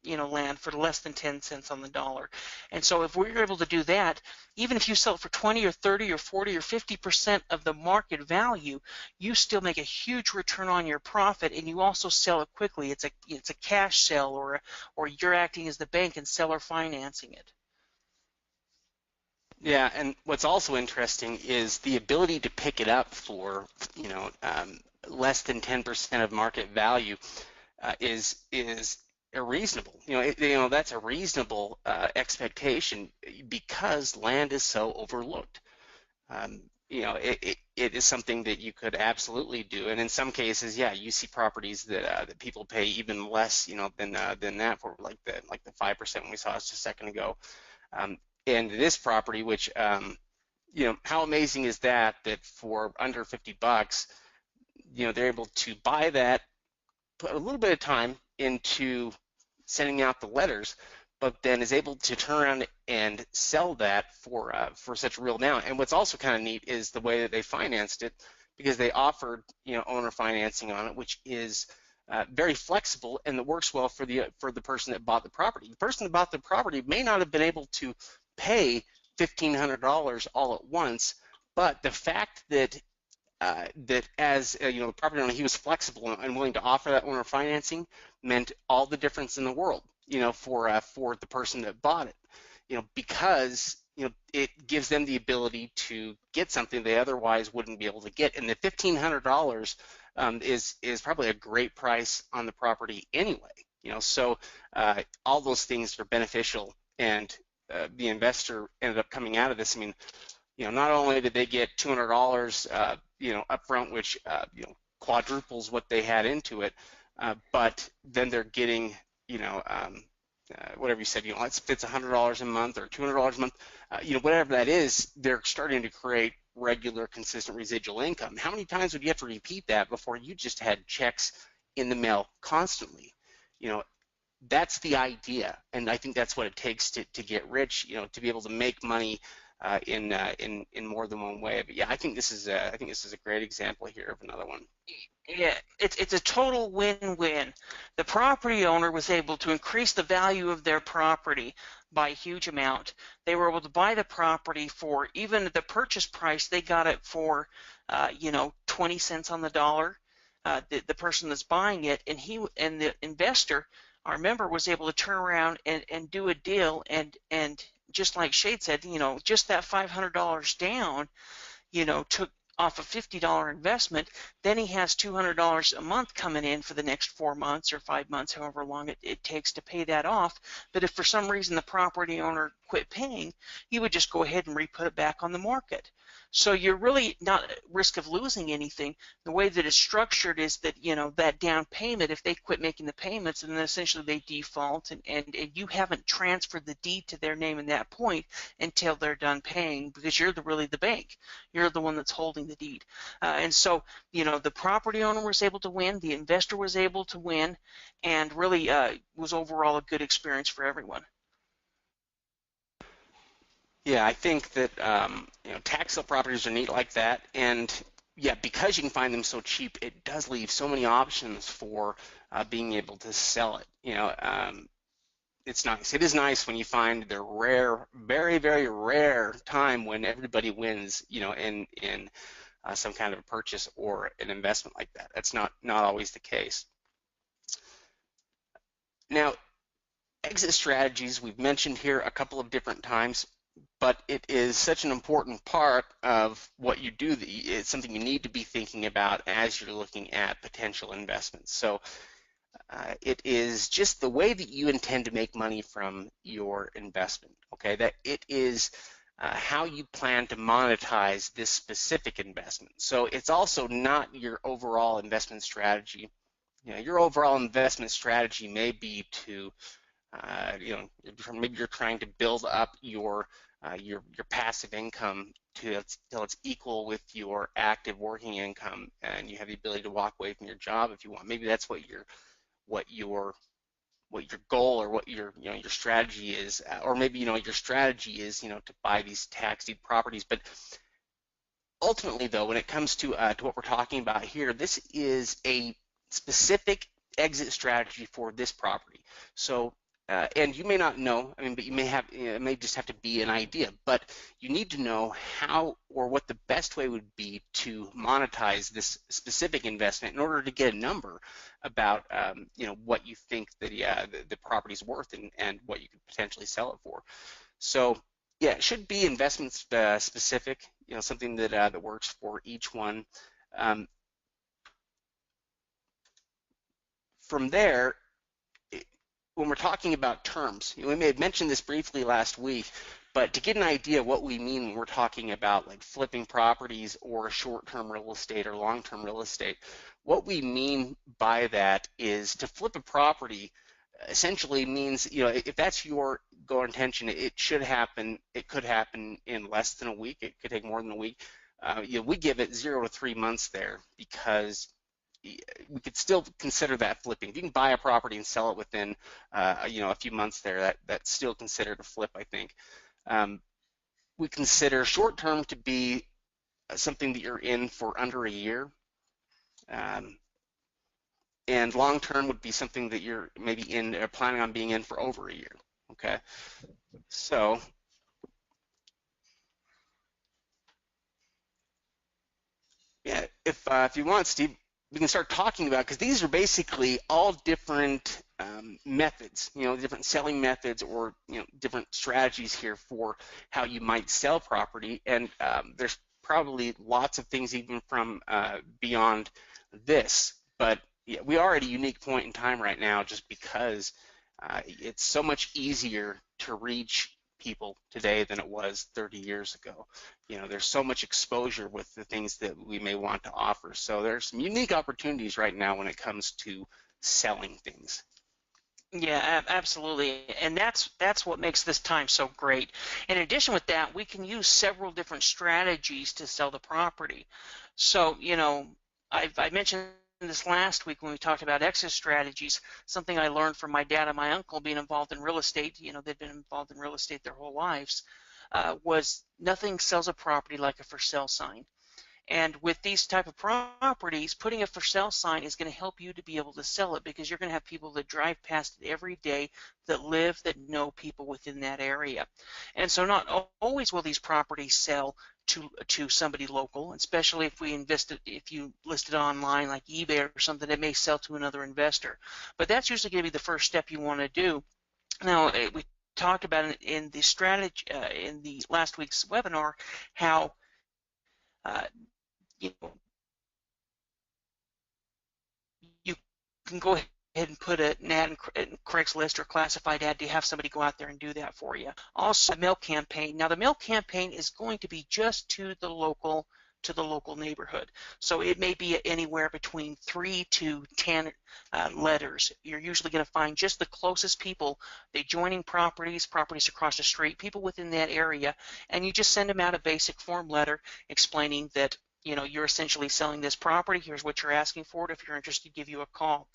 land for less than 10 cents on the dollar. And so if we're able to do that, even if you sell it for 20 or 30 or 40 or 50% of the market value, you still make a huge return on your profit, and you also sell it quickly. It's a cash sale, or you're acting as the bank and seller financing it. Yeah, and what's also interesting is the ability to pick it up for less than 10% of market value is reasonable. That's a reasonable expectation because land is so overlooked. It is something that you could absolutely do, and in some cases, yeah, you see properties that people pay even less, than that for, like the 5% we saw just a second ago. And this property, which how amazing is that for under $50, they're able to buy that, put a little bit of time into sending out the letters, but then is able to turn around and sell that for such a real amount. And what's also kind of neat is the way that they financed it, because they offered owner financing on it, which is very flexible and that works well for the person that bought the property. The person that bought the property may not have been able to pay $1,500 all at once, but the fact that as the property owner, he was flexible and willing to offer that owner financing meant all the difference in the world, for the person that bought it, because it gives them the ability to get something they otherwise wouldn't be able to get. And the $1,500 is probably a great price on the property anyway. So all those things are beneficial, and the investor ended up coming out of this. I mean, not only did they get $200, upfront, which quadruples what they had into it, but then they're getting, whatever you said, if it's $100 a month or $200 a month, whatever that is, they're starting to create regular, consistent residual income. How many times would you have to repeat that before you just had checks in the mail constantly? That's the idea, and I think that's what it takes to get rich. To be able to make money in more than one way. But yeah, I think this is a great example here of another one. Yeah, it's a total win-win. The property owner was able to increase the value of their property by a huge amount. They were able to buy the property for, even the purchase price, they got it for 20 cents on the dollar. The person that's buying it, and the investor, our member, was able to turn around and do a deal, and just like Shade said, just that $500 down, took off a $50 investment. Then he has $200 a month coming in for the next 4 months or 5 months, however long it takes to pay that off. But if for some reason the property owner quit paying, he would just go ahead and re-put it back on the market. So you're really not at risk of losing anything. The way that it's structured is that, that down payment, if they quit making the payments, and then essentially they default, and you haven't transferred the deed to their name in that point until they're done paying, because you're really the bank. You're the one that's holding the deed. And so, the property owner was able to win, the investor was able to win, and really was overall a good experience for everyone. Yeah, I think that tax sale properties are neat like that, and yeah, because you can find them so cheap, it does leave so many options for being able to sell it. It's nice. It is nice when you find the rare, very, very rare time when everybody wins, in some kind of a purchase or an investment like that. That's not always the case. Now, exit strategies we've mentioned here a couple of different times. but it is such an important part of what you do that it's something you need to be thinking about as you're looking at potential investments. So it is just the way that you intend to make money from your investment, okay? That it is how you plan to monetize this specific investment. So it's also not your overall investment strategy. You know, your overall investment strategy may be to, you know, maybe you're trying to build up your passive income till it's equal with your active working income, and you have the ability to walk away from your job if you want. Maybe that's what your what your goal or what your your strategy is, or maybe your strategy is to buy these tax deed properties. But ultimately, though, when it comes to what we're talking about here, this is a specific exit strategy for this property. So, and you may not know, I mean, but you may have, it may just have to be an idea, but you need to know how or what the best way would be to monetize this specific investment in order to get a number about, what you think the property's worth and what you could potentially sell it for. So, yeah, it should be investment specific, something that works for each one. Um, from there, when we're talking about terms, we may have mentioned this briefly last week, but to get an idea of what we mean when we're talking about like flipping properties or short-term real estate or long-term real estate, what we mean by that is to flip a property essentially means, if that's your goal intention, it should happen. It could happen in less than a week. It could take more than a week. We give it 0 to 3 months there because we could still consider that flipping. If you can buy a property and sell it within, a few months there, that's still considered a flip, I think. We consider short term to be something that you're in for under a year. And long term would be something that you're maybe in planning on being in for over a year. Okay, so yeah, if you want, Steve, we can start talking about, because these are basically all different methods, different selling methods, or different strategies here for how you might sell property. And there's probably lots of things even from beyond this, but yeah, we are at a unique point in time right now just because it's so much easier to reach people today than it was 30 years ago. There's so much exposure with the things that we may want to offer. So there's some unique opportunities right now when it comes to selling things. Yeah, absolutely. And that's what makes this time so great. In addition with that, we can use several different strategies to sell the property. So, I mentioned this last week when we talked about exit strategies. Something I learned from my dad and my uncle being involved in real estate, they've been involved in real estate their whole lives, was nothing sells a property like a for sale sign. And with these type of properties, putting a for sale sign is going to help you to be able to sell it, because you're going to have people that drive past it every day, that live, that know people within that area. And so not always will these properties sell to somebody local, especially if you list it online like eBay or something, it may sell to another investor. But that's usually going to be the first step you want to do. Now, we talked about it in the strategy in the last week's webinar, how you can go ahead and put an ad in Craigslist or classified ad to have somebody go out there and do that for you. Also, a mail campaign. Now, the mail campaign is going to be just to the local neighborhood. So it may be anywhere between 3 to 10 letters. You're usually going to find just the closest people, the adjoining properties across the street, people within that area, and you just send them out a basic form letter explaining that you're essentially selling this property. Here's what you're asking for it. If you're interested, give you a call.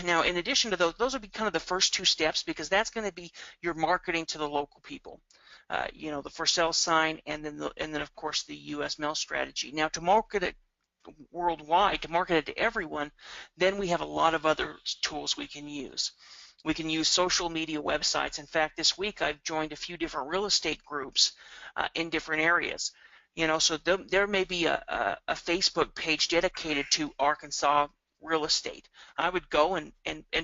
Now, in addition to those would be kind of the first two steps, because that's going to be your marketing to the local people. The for sale sign, and then of course the U.S. mail strategy. Now, to market it worldwide, to market it to everyone, then we have a lot of other tools we can use. We can use social media websites. In fact, this week I've joined a few different real estate groups in different areas. So there may be a Facebook page dedicated to Arkansas real estate. I would go and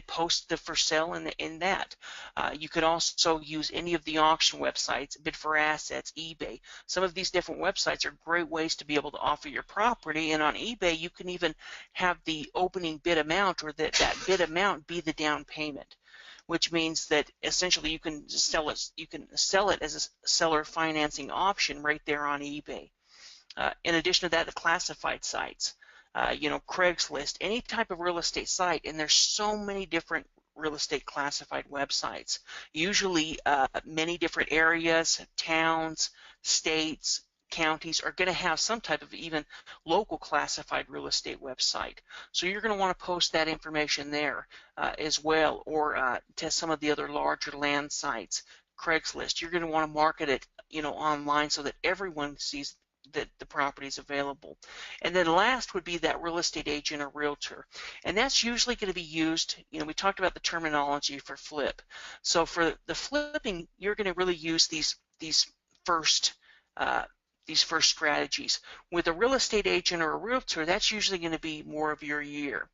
post the for sale in that. You could also use any of the auction websites, Bid for Assets, eBay. Some of these different websites are great ways to be able to offer your property, and on eBay you can even have the opening bid amount, or that bid amount, be the down payment, which means that essentially you can sell it as a seller financing option right there on eBay. In addition to that, the classified sites, Craigslist, any type of real estate site, and there's so many different real estate classified websites. Usually many different areas, towns, states, counties are going to have some type of even local classified real estate website. So you're going to want to post that information there as well, or to some of the other larger land sites. Craigslist, you're going to want to market it, online, so that everyone sees that the property is available. And then last would be that real estate agent or realtor, and that's usually going to be used, we talked about the terminology for flip. So for the flipping, you're going to really use these first strategies. With a real estate agent or a realtor, that's usually going to be more of your year,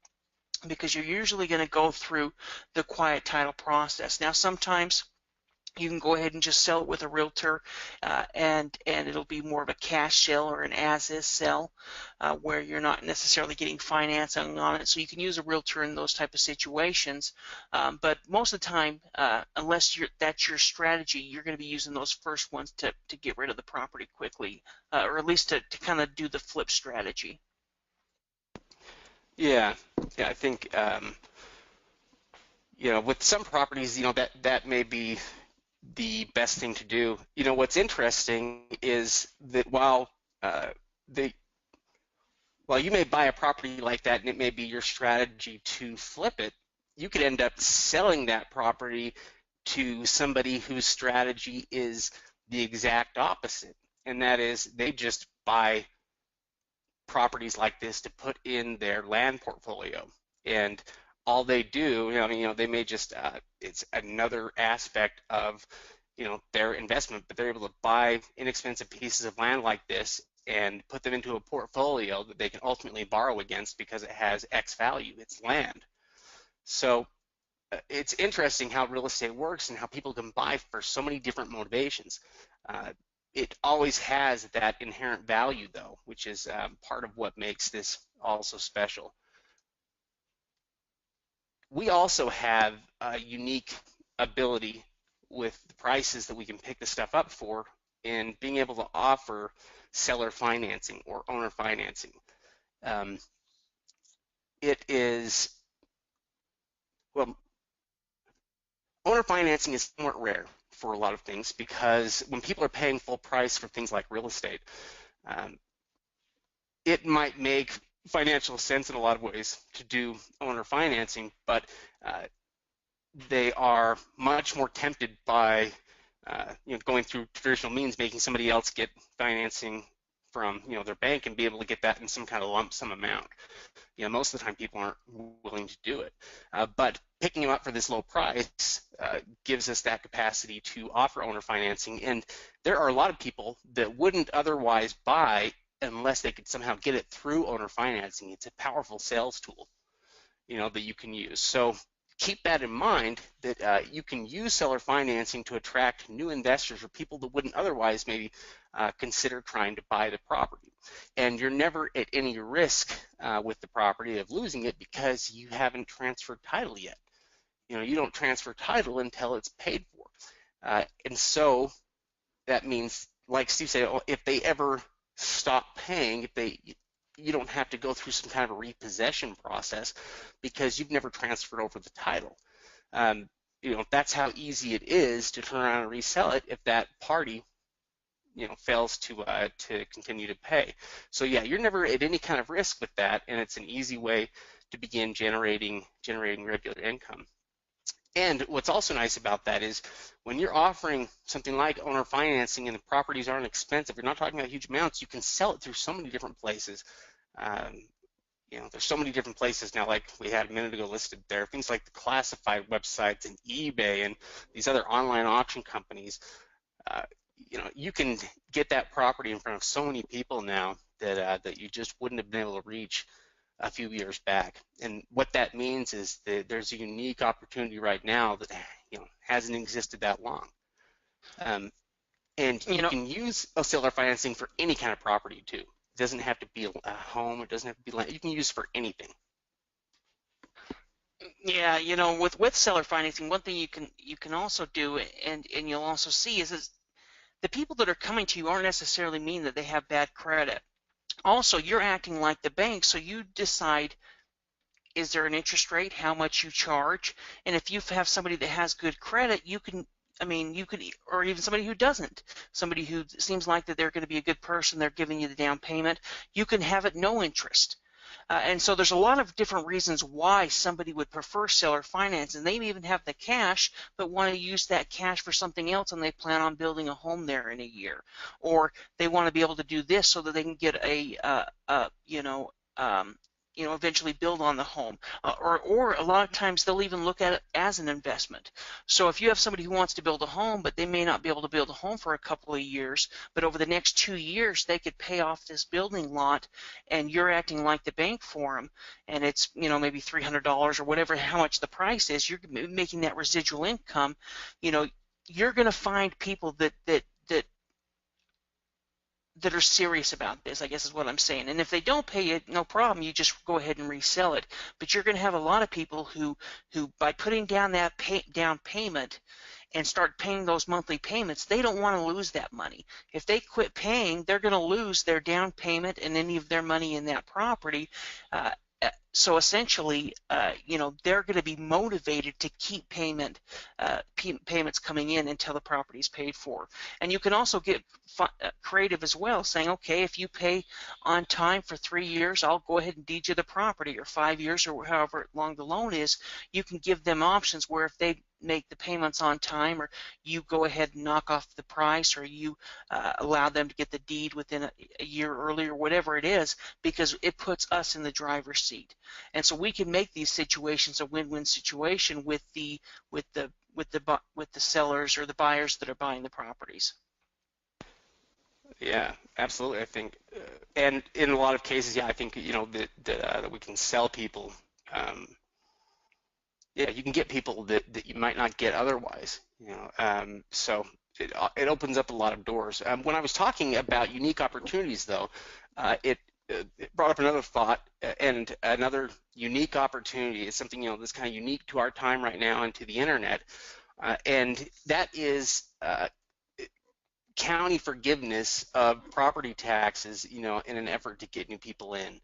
because you're usually going to go through the quiet title process. Now sometimes you can go ahead and just sell it with a realtor, and it'll be more of a cash sale or an as-is sell, where you're not necessarily getting financing on it. So you can use a realtor in those type of situations, but most of the time, unless that's your strategy, you're going to be using those first ones to get rid of the property quickly, or at least to kind of do the flip strategy. Yeah, I think with some properties, that may be the best thing to do. What's interesting is that while you may buy a property like that and it may be your strategy to flip it, you could end up selling that property to somebody whose strategy is the exact opposite, and that is they just buy properties like this to put in their land portfolio, and all they do, they may just it's another aspect of their investment, but they're able to buy inexpensive pieces of land like this and put them into a portfolio that they can ultimately borrow against because it has X value. It's land. So it's interesting how real estate works and how people can buy for so many different motivations. It always has that inherent value, though, which is part of what makes this also special. We also have a unique ability with the prices that we can pick the stuff up for in being able to offer seller financing or owner financing. Owner financing is somewhat rare for a lot of things, because when people are paying full price for things like real estate, it might make financial sense in a lot of ways to do owner financing, but they are much more tempted by going through traditional means, making somebody else get financing from their bank and be able to get that in some kind of lump sum amount. Most of the time people aren't willing to do it, but picking them up for this low price gives us that capacity to offer owner financing. And there are a lot of people that wouldn't otherwise buy unless they could somehow get it through owner financing. It's a powerful sales tool, that you can use. So keep that in mind, that you can use seller financing to attract new investors or people that wouldn't otherwise maybe consider trying to buy the property. And you're never at any risk with the property of losing it because you haven't transferred title yet. You don't transfer title until it's paid for. And so that means, like Steve said, if they ever stop paying, you don't have to go through some kind of a repossession process because you've never transferred over the title. That's how easy it is to turn around and resell it if that party fails to continue to pay. So yeah, you're never at any kind of risk with that, and it's an easy way to begin generating regular income. And what's also nice about that is when you're offering something like owner financing and the properties aren't expensive, you're not talking about huge amounts, you can sell it through so many different places. There's so many different places now, like we had a minute ago listed there, things like the classified websites and eBay and these other online auction companies. You can get that property in front of so many people now that you just wouldn't have been able to reach a few years back. And what that means is that there's a unique opportunity right now that hasn't existed that long. And You you know, can use a seller financing for any kind of property too. It doesn't have to be a home. It doesn't have to be land. You can use it for anything. yeah, with seller financing, one thing you can also do, and you'll also see is the people that are coming to you aren't necessarily mean that they have bad credit. Also, you're acting like the bank, so you decide, is there an interest rate, how much you charge, and if you have somebody that has good credit, you could, or even somebody who doesn't, somebody who seems like that they're going to be a good person, they're giving you the down payment, you can have it no interest. And so there's a lot of different reasons why somebody would prefer seller finance, and they may even have the cash but want to use that cash for something else, and they plan on building a home there in a year, or they want to be able to do this so that they can get eventually build on the home, or a lot of times they'll even look at it as an investment. So if you have somebody who wants to build a home, but they may not be able to build a home for a couple of years, but over the next 2 years they could pay off this building lot, and you're acting like the bank for them, and it's maybe $300 or whatever, how much the price is, you're making that residual income. You're going to find people that are serious about this, I guess is what I'm saying. And if they don't pay it, no problem, you just go ahead and resell it. But you're going to have a lot of people who by putting down that down payment and start paying those monthly payments, they don't want to lose that money. If they quit paying, they're going to lose their down payment and any of their money in that property. So essentially, they're going to be motivated to keep payments coming in until the property is paid for. And you can also get creative as well, saying, okay, if you pay on time for 3 years, I'll go ahead and deed you the property, or 5 years, or however long the loan is. You can give them options where if they make the payments on time, or you go ahead and knock off the price, or you allow them to get the deed within a year early, or whatever it is, because it puts us in the driver's seat. And so we can make these situations a win-win situation with the sellers or the buyers that are buying the properties. Yeah, absolutely. I think, and in a lot of cases, yeah, I think that we can sell people. Yeah, you can get people that you might not get otherwise. So it opens up a lot of doors. When I was talking about unique opportunities, though, it brought up another thought, and another unique opportunity is something that's kind of unique to our time right now and to the internet, and that is county forgiveness of property taxes, in an effort to get new people in.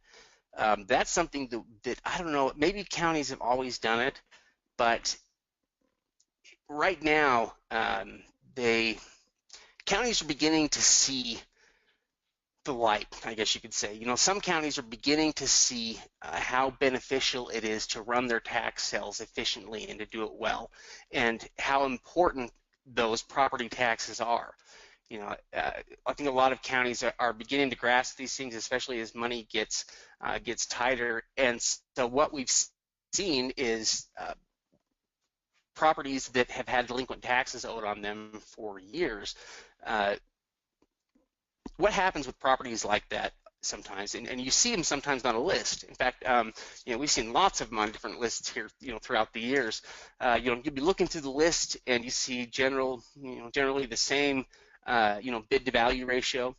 That's something that I don't know, maybe counties have always done it, but right now counties are beginning to see the light, I guess you could say. Some counties are beginning to see how beneficial it is to run their tax sales efficiently and to do it well, and how important those property taxes are. I think a lot of counties are beginning to grasp these things, especially as money gets tighter. And so what we've seen is properties that have had delinquent taxes owed on them for years. What happens with properties like that sometimes, and you see them sometimes on a list. In fact, we've seen lots of them on different lists here, throughout the years. You'll be looking through the list and you see generally the same, bid to value ratio,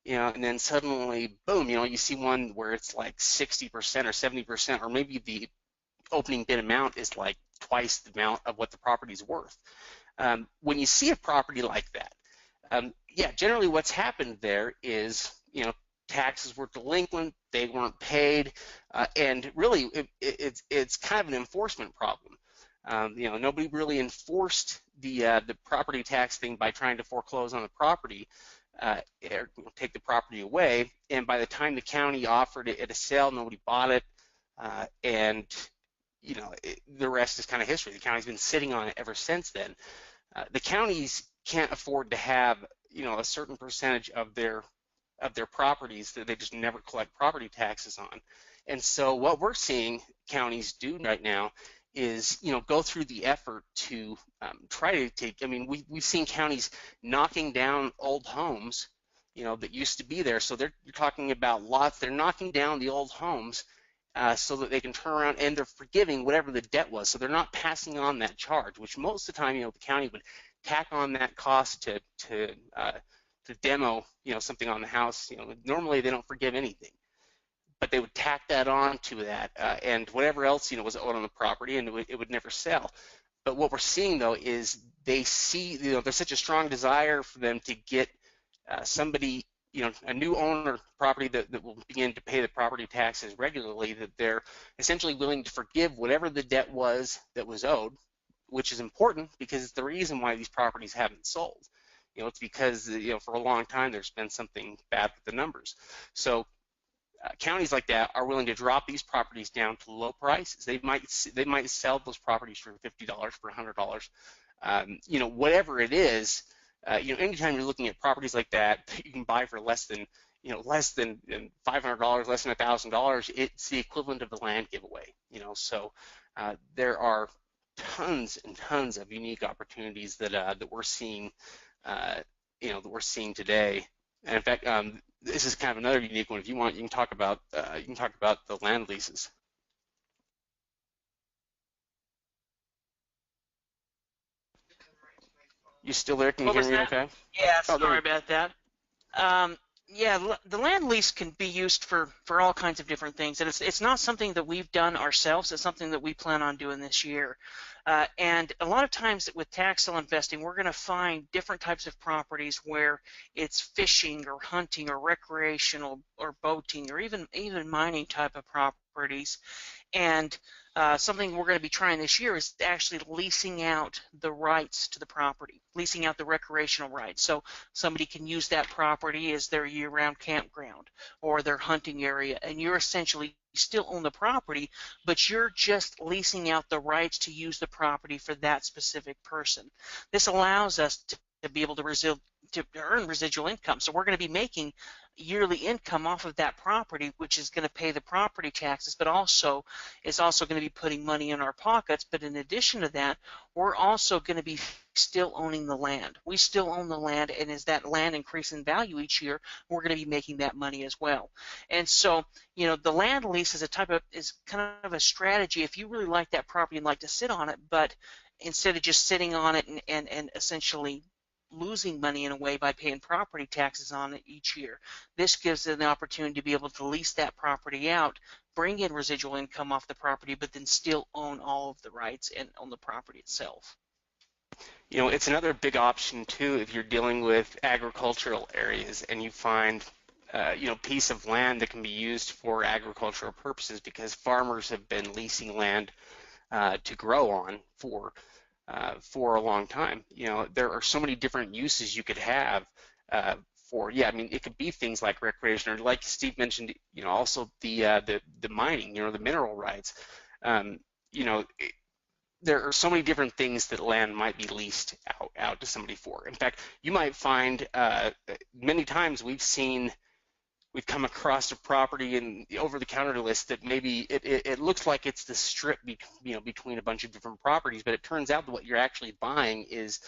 and then suddenly, boom, you see one where it's like 60% or 70%, or maybe the opening bid amount is like twice the amount of what the property is worth. When you see a property like that, yeah, generally what's happened there is, taxes were delinquent, they weren't paid, and really it's kind of an enforcement problem. Nobody really enforced the property tax thing by trying to foreclose on the property, or take the property away, and by the time the county offered it at a sale, nobody bought it, and the rest is kind of history. The county's been sitting on it ever since then. The counties can't afford to have a certain percentage of their properties that they just never collect property taxes on. And so what we're seeing counties do right now is go through the effort to try to take, we've seen counties knocking down old homes that used to be there. So you're talking about lots, they're knocking down the old homes so that they can turn around and they're forgiving whatever the debt was. So they're not passing on that charge, which most of the time, the county would tack on that cost to demo, something on the house. Normally they don't forgive anything, but they would tack that on to that, and whatever else, was owed on the property, and it would never sell. But what we're seeing though is they see, there's such a strong desire for them to get somebody, a new owner property that will begin to pay the property taxes regularly, that they're essentially willing to forgive whatever the debt was that was owed, which is important because it's the reason why these properties haven't sold. It's because, for a long time there's been something bad with the numbers. So counties like that are willing to drop these properties down to low prices. They might sell those properties for $50, for $100, whatever it is. Anytime you're looking at properties like that you can buy for less than $500, less than $1,000, it's the equivalent of the land giveaway. So there are tons and tons of unique opportunities that we're seeing, that we're seeing today. And in fact, this is kind of another unique one. If you want, you can talk about the land leases. You still there? Can you hear me okay? Yeah, sorry about that. Yeah, the land lease can be used for all kinds of different things, and it's not something that we've done ourselves. It's something that we plan on doing this year. And a lot of times with tax sale investing, we're going to find different types of properties where it's fishing or hunting or recreational or boating or even mining type of properties. And something we're going to be trying this year is actually leasing out the rights to the property, leasing out the recreational rights. So somebody can use that property as their year-round campground or their hunting area, and you're essentially still own the property, but you're just leasing out the rights to use the property for that specific person. This allows us to be able to earn residual income. So we're going to be making yearly income off of that property, which is going to pay the property taxes, but also is also going to be putting money in our pockets. But in addition to that, we're also going to be still owning the land. We still own the land, and as that land increases in value each year, we're going to be making that money as well. And so, the land lease is kind of a strategy if you really like that property and like to sit on it, but instead of just sitting on it and essentially losing money in a way by paying property taxes on it each year. This gives them the opportunity to be able to lease that property out, bring in residual income off the property, but then still own all of the rights and own the property itself. It's another big option too if you're dealing with agricultural areas and you find piece of land that can be used for agricultural purposes, because farmers have been leasing land to grow on for a long time. There are so many different uses you could have it could be things like recreation, or like Steve mentioned, also the mining, the mineral rights. There are so many different things that land might be leased out to somebody for. In fact, you might find many times we've come across a property in the over-the-counter list that maybe it looks like it's the strip between a bunch of different properties, but it turns out that what you're actually buying is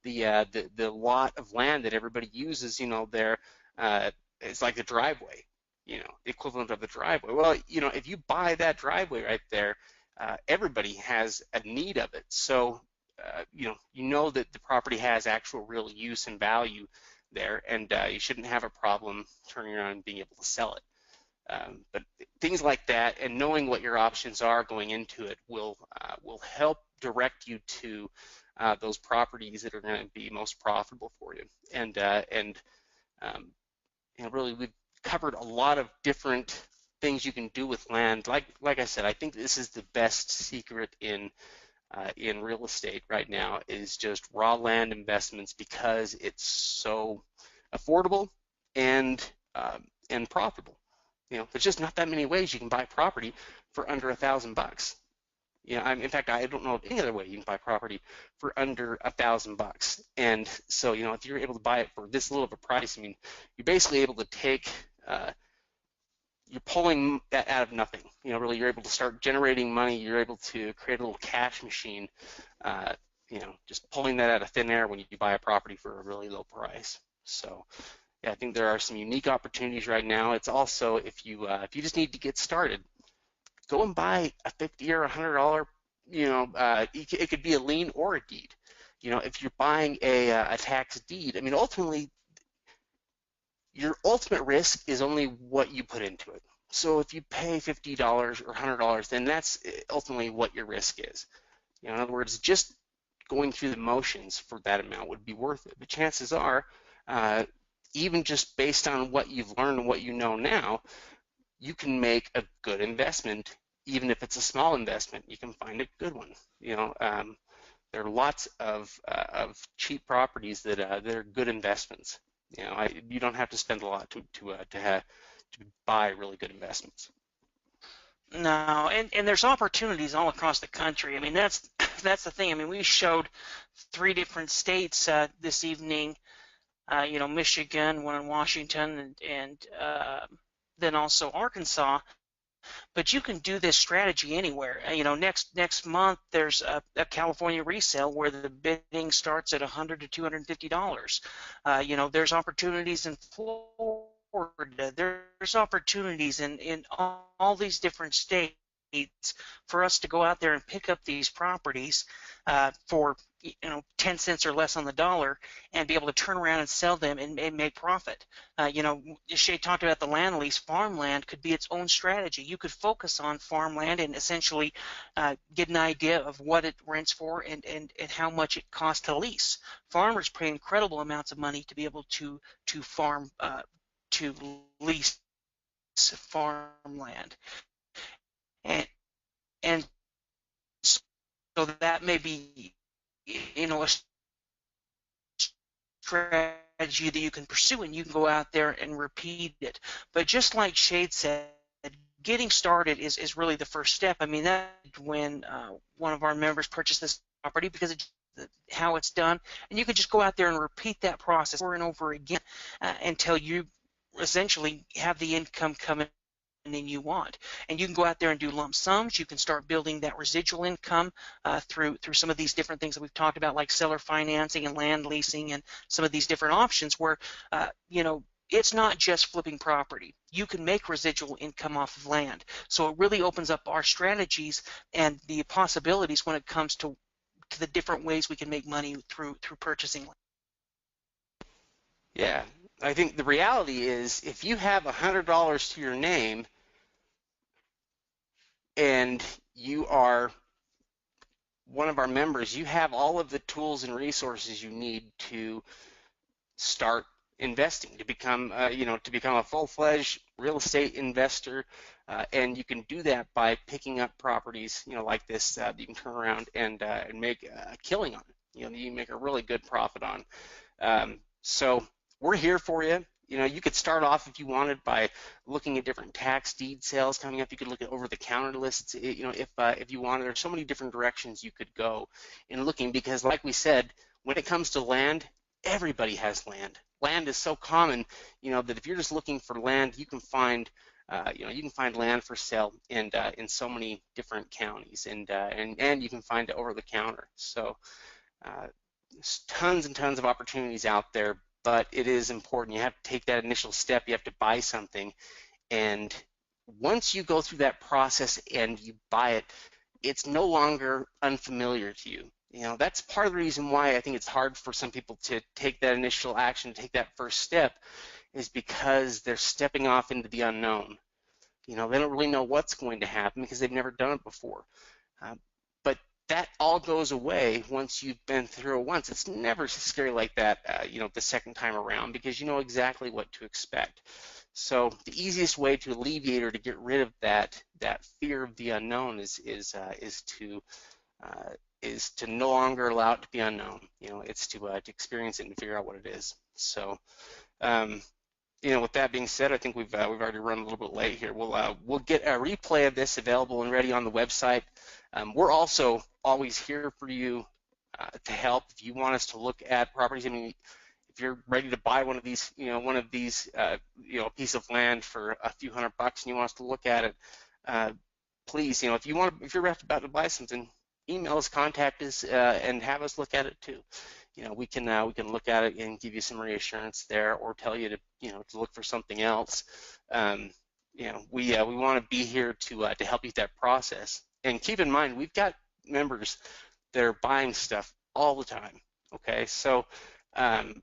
the lot of land that everybody uses. It's like the driveway, the equivalent of the driveway. Well, if you buy that driveway right there, everybody has a need of it. So that the property has actual real use and value there, and you shouldn't have a problem turning around and being able to sell it. But things like that, and knowing what your options are going into it, will help direct you to those properties that are going to be most profitable for you. And really, we've covered a lot of different things you can do with land. Like I said, I think this is the best secret in real estate right now, is just raw land investments, because it's so affordable and profitable. There's just not that many ways you can buy property for under $1,000. In fact, I don't know of any other way you can buy property for under $1,000. And so, if you're able to buy it for this little of a price, you're basically able to take you're pulling that out of nothing. Really, you're able to start generating money. You're able to create a little cash machine, just pulling that out of thin air when you buy a property for a really low price. So, yeah, I think there are some unique opportunities right now. It's also, if you just need to get started, go and buy a $50 or $100, it could be a lien or a deed. If you're buying a tax deed, I mean, ultimately, your ultimate risk is only what you put into it. So if you pay $50 or $100, then that's ultimately what your risk is. In other words, just going through the motions for that amount would be worth it. But chances are, even just based on what you've learned and what you know now, you can make a good investment. Even if it's a small investment, you can find a good one. There are lots of cheap properties that are good investments. You don't have to spend a lot to buy really good investments. No, and there's opportunities all across the country. I mean, that's the thing. I mean, we showed 3 different states this evening. Michigan, one in Washington, and then also Arkansas. But you can do this strategy anywhere. Next month there's a California resale where the bidding starts at $100 to $250. There's opportunities in Florida. There's opportunities in all these different states for us to go out there and pick up these properties for 10 cents or less on the dollar and be able to turn around and sell them and make profit. Shay talked about the land lease. Farmland could be its own strategy. You could focus on farmland and essentially get an idea of what it rents for and how much it costs to lease. Farmers pay incredible amounts of money to be able to farm to lease farmland, and so that may be a strategy that you can pursue, and you can go out there and repeat it. But just like Shade said, getting started is really the first step. I mean, that when one of our members purchased this property because it's how it's done, and you can just go out there and repeat that process over and over again until you essentially have the income coming in you want. And you can go out there and do lump sums. You can start building that residual income through some of these different things that we've talked about, like seller financing and land leasing and some of these different options where it's not just flipping property. You can make residual income off of land. So it really opens up our strategies and the possibilities when it comes to the different ways we can make money through purchasing land. Yeah, I think the reality is if you have $100 to your name and you are one of our members, you have all of the tools and resources you need to start investing, to become a full-fledged real estate investor, and you can do that by picking up properties, like this that you can turn around and make a killing on. You can make a really good profit on. So we're here for you. You could start off if you wanted by looking at different tax deed sales coming up. You could look at over-the-counter lists, if you wanted. There's so many different directions you could go in looking, because like we said, when it comes to land, everybody has land. Land is so common, that if you're just looking for land, you can find land for sale in so many different counties, and you can find it over the counter. So there's tons and tons of opportunities out there, but it is important. You have to take that initial step. You have to buy something, and once you go through that process and you buy it, it's no longer unfamiliar to you. That's part of the reason why I think it's hard for some people to take that initial action, to take that first step, is because they're stepping off into the unknown. They don't really know what's going to happen because they've never done it before. But that all goes away once you've been through it once. It's never scary like that, the second time around, because you know exactly what to expect. So the easiest way to alleviate or to get rid of that fear of the unknown is to no longer allow it to be unknown. It's to experience it and figure out what it is. So, with that being said, I think we've already run a little bit late here. We'll get a replay of this available and ready on the website. We're also always here for you to help. If you want us to look at properties, I mean, if you're ready to buy one of these, a piece of land for a few $100 and you want us to look at it, please, if you're about to buy something, email us, contact us, and have us look at it too. We can look at it and give you some reassurance there, or tell you to to look for something else. we want to be here to help you with that process. And keep in mind, we've got members that are buying stuff all the time. Okay, so um,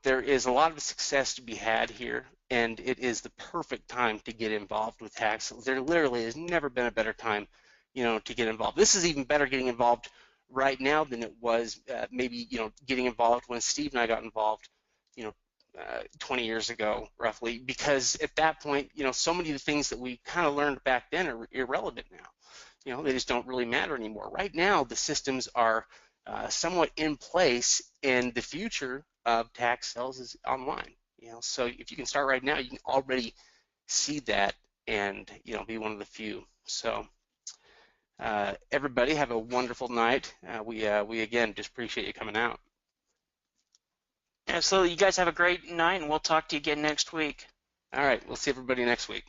there is a lot of success to be had here, and it is the perfect time to get involved with tax. There literally has never been a better time, to get involved. This is even better getting involved right now than it was maybe, getting involved when Steve and I got involved, you know, 20 years ago, roughly, because at that point, so many of the things that we kind of learned back then are irrelevant now. They just don't really matter anymore. Right now, the systems are somewhat in place, and the future of tax sales is online. So if you can start right now, you can already see that and be one of the few. So everybody have a wonderful night. We again just appreciate you coming out. Absolutely. You guys have a great night, and we'll talk to you again next week. All right, we'll see everybody next week.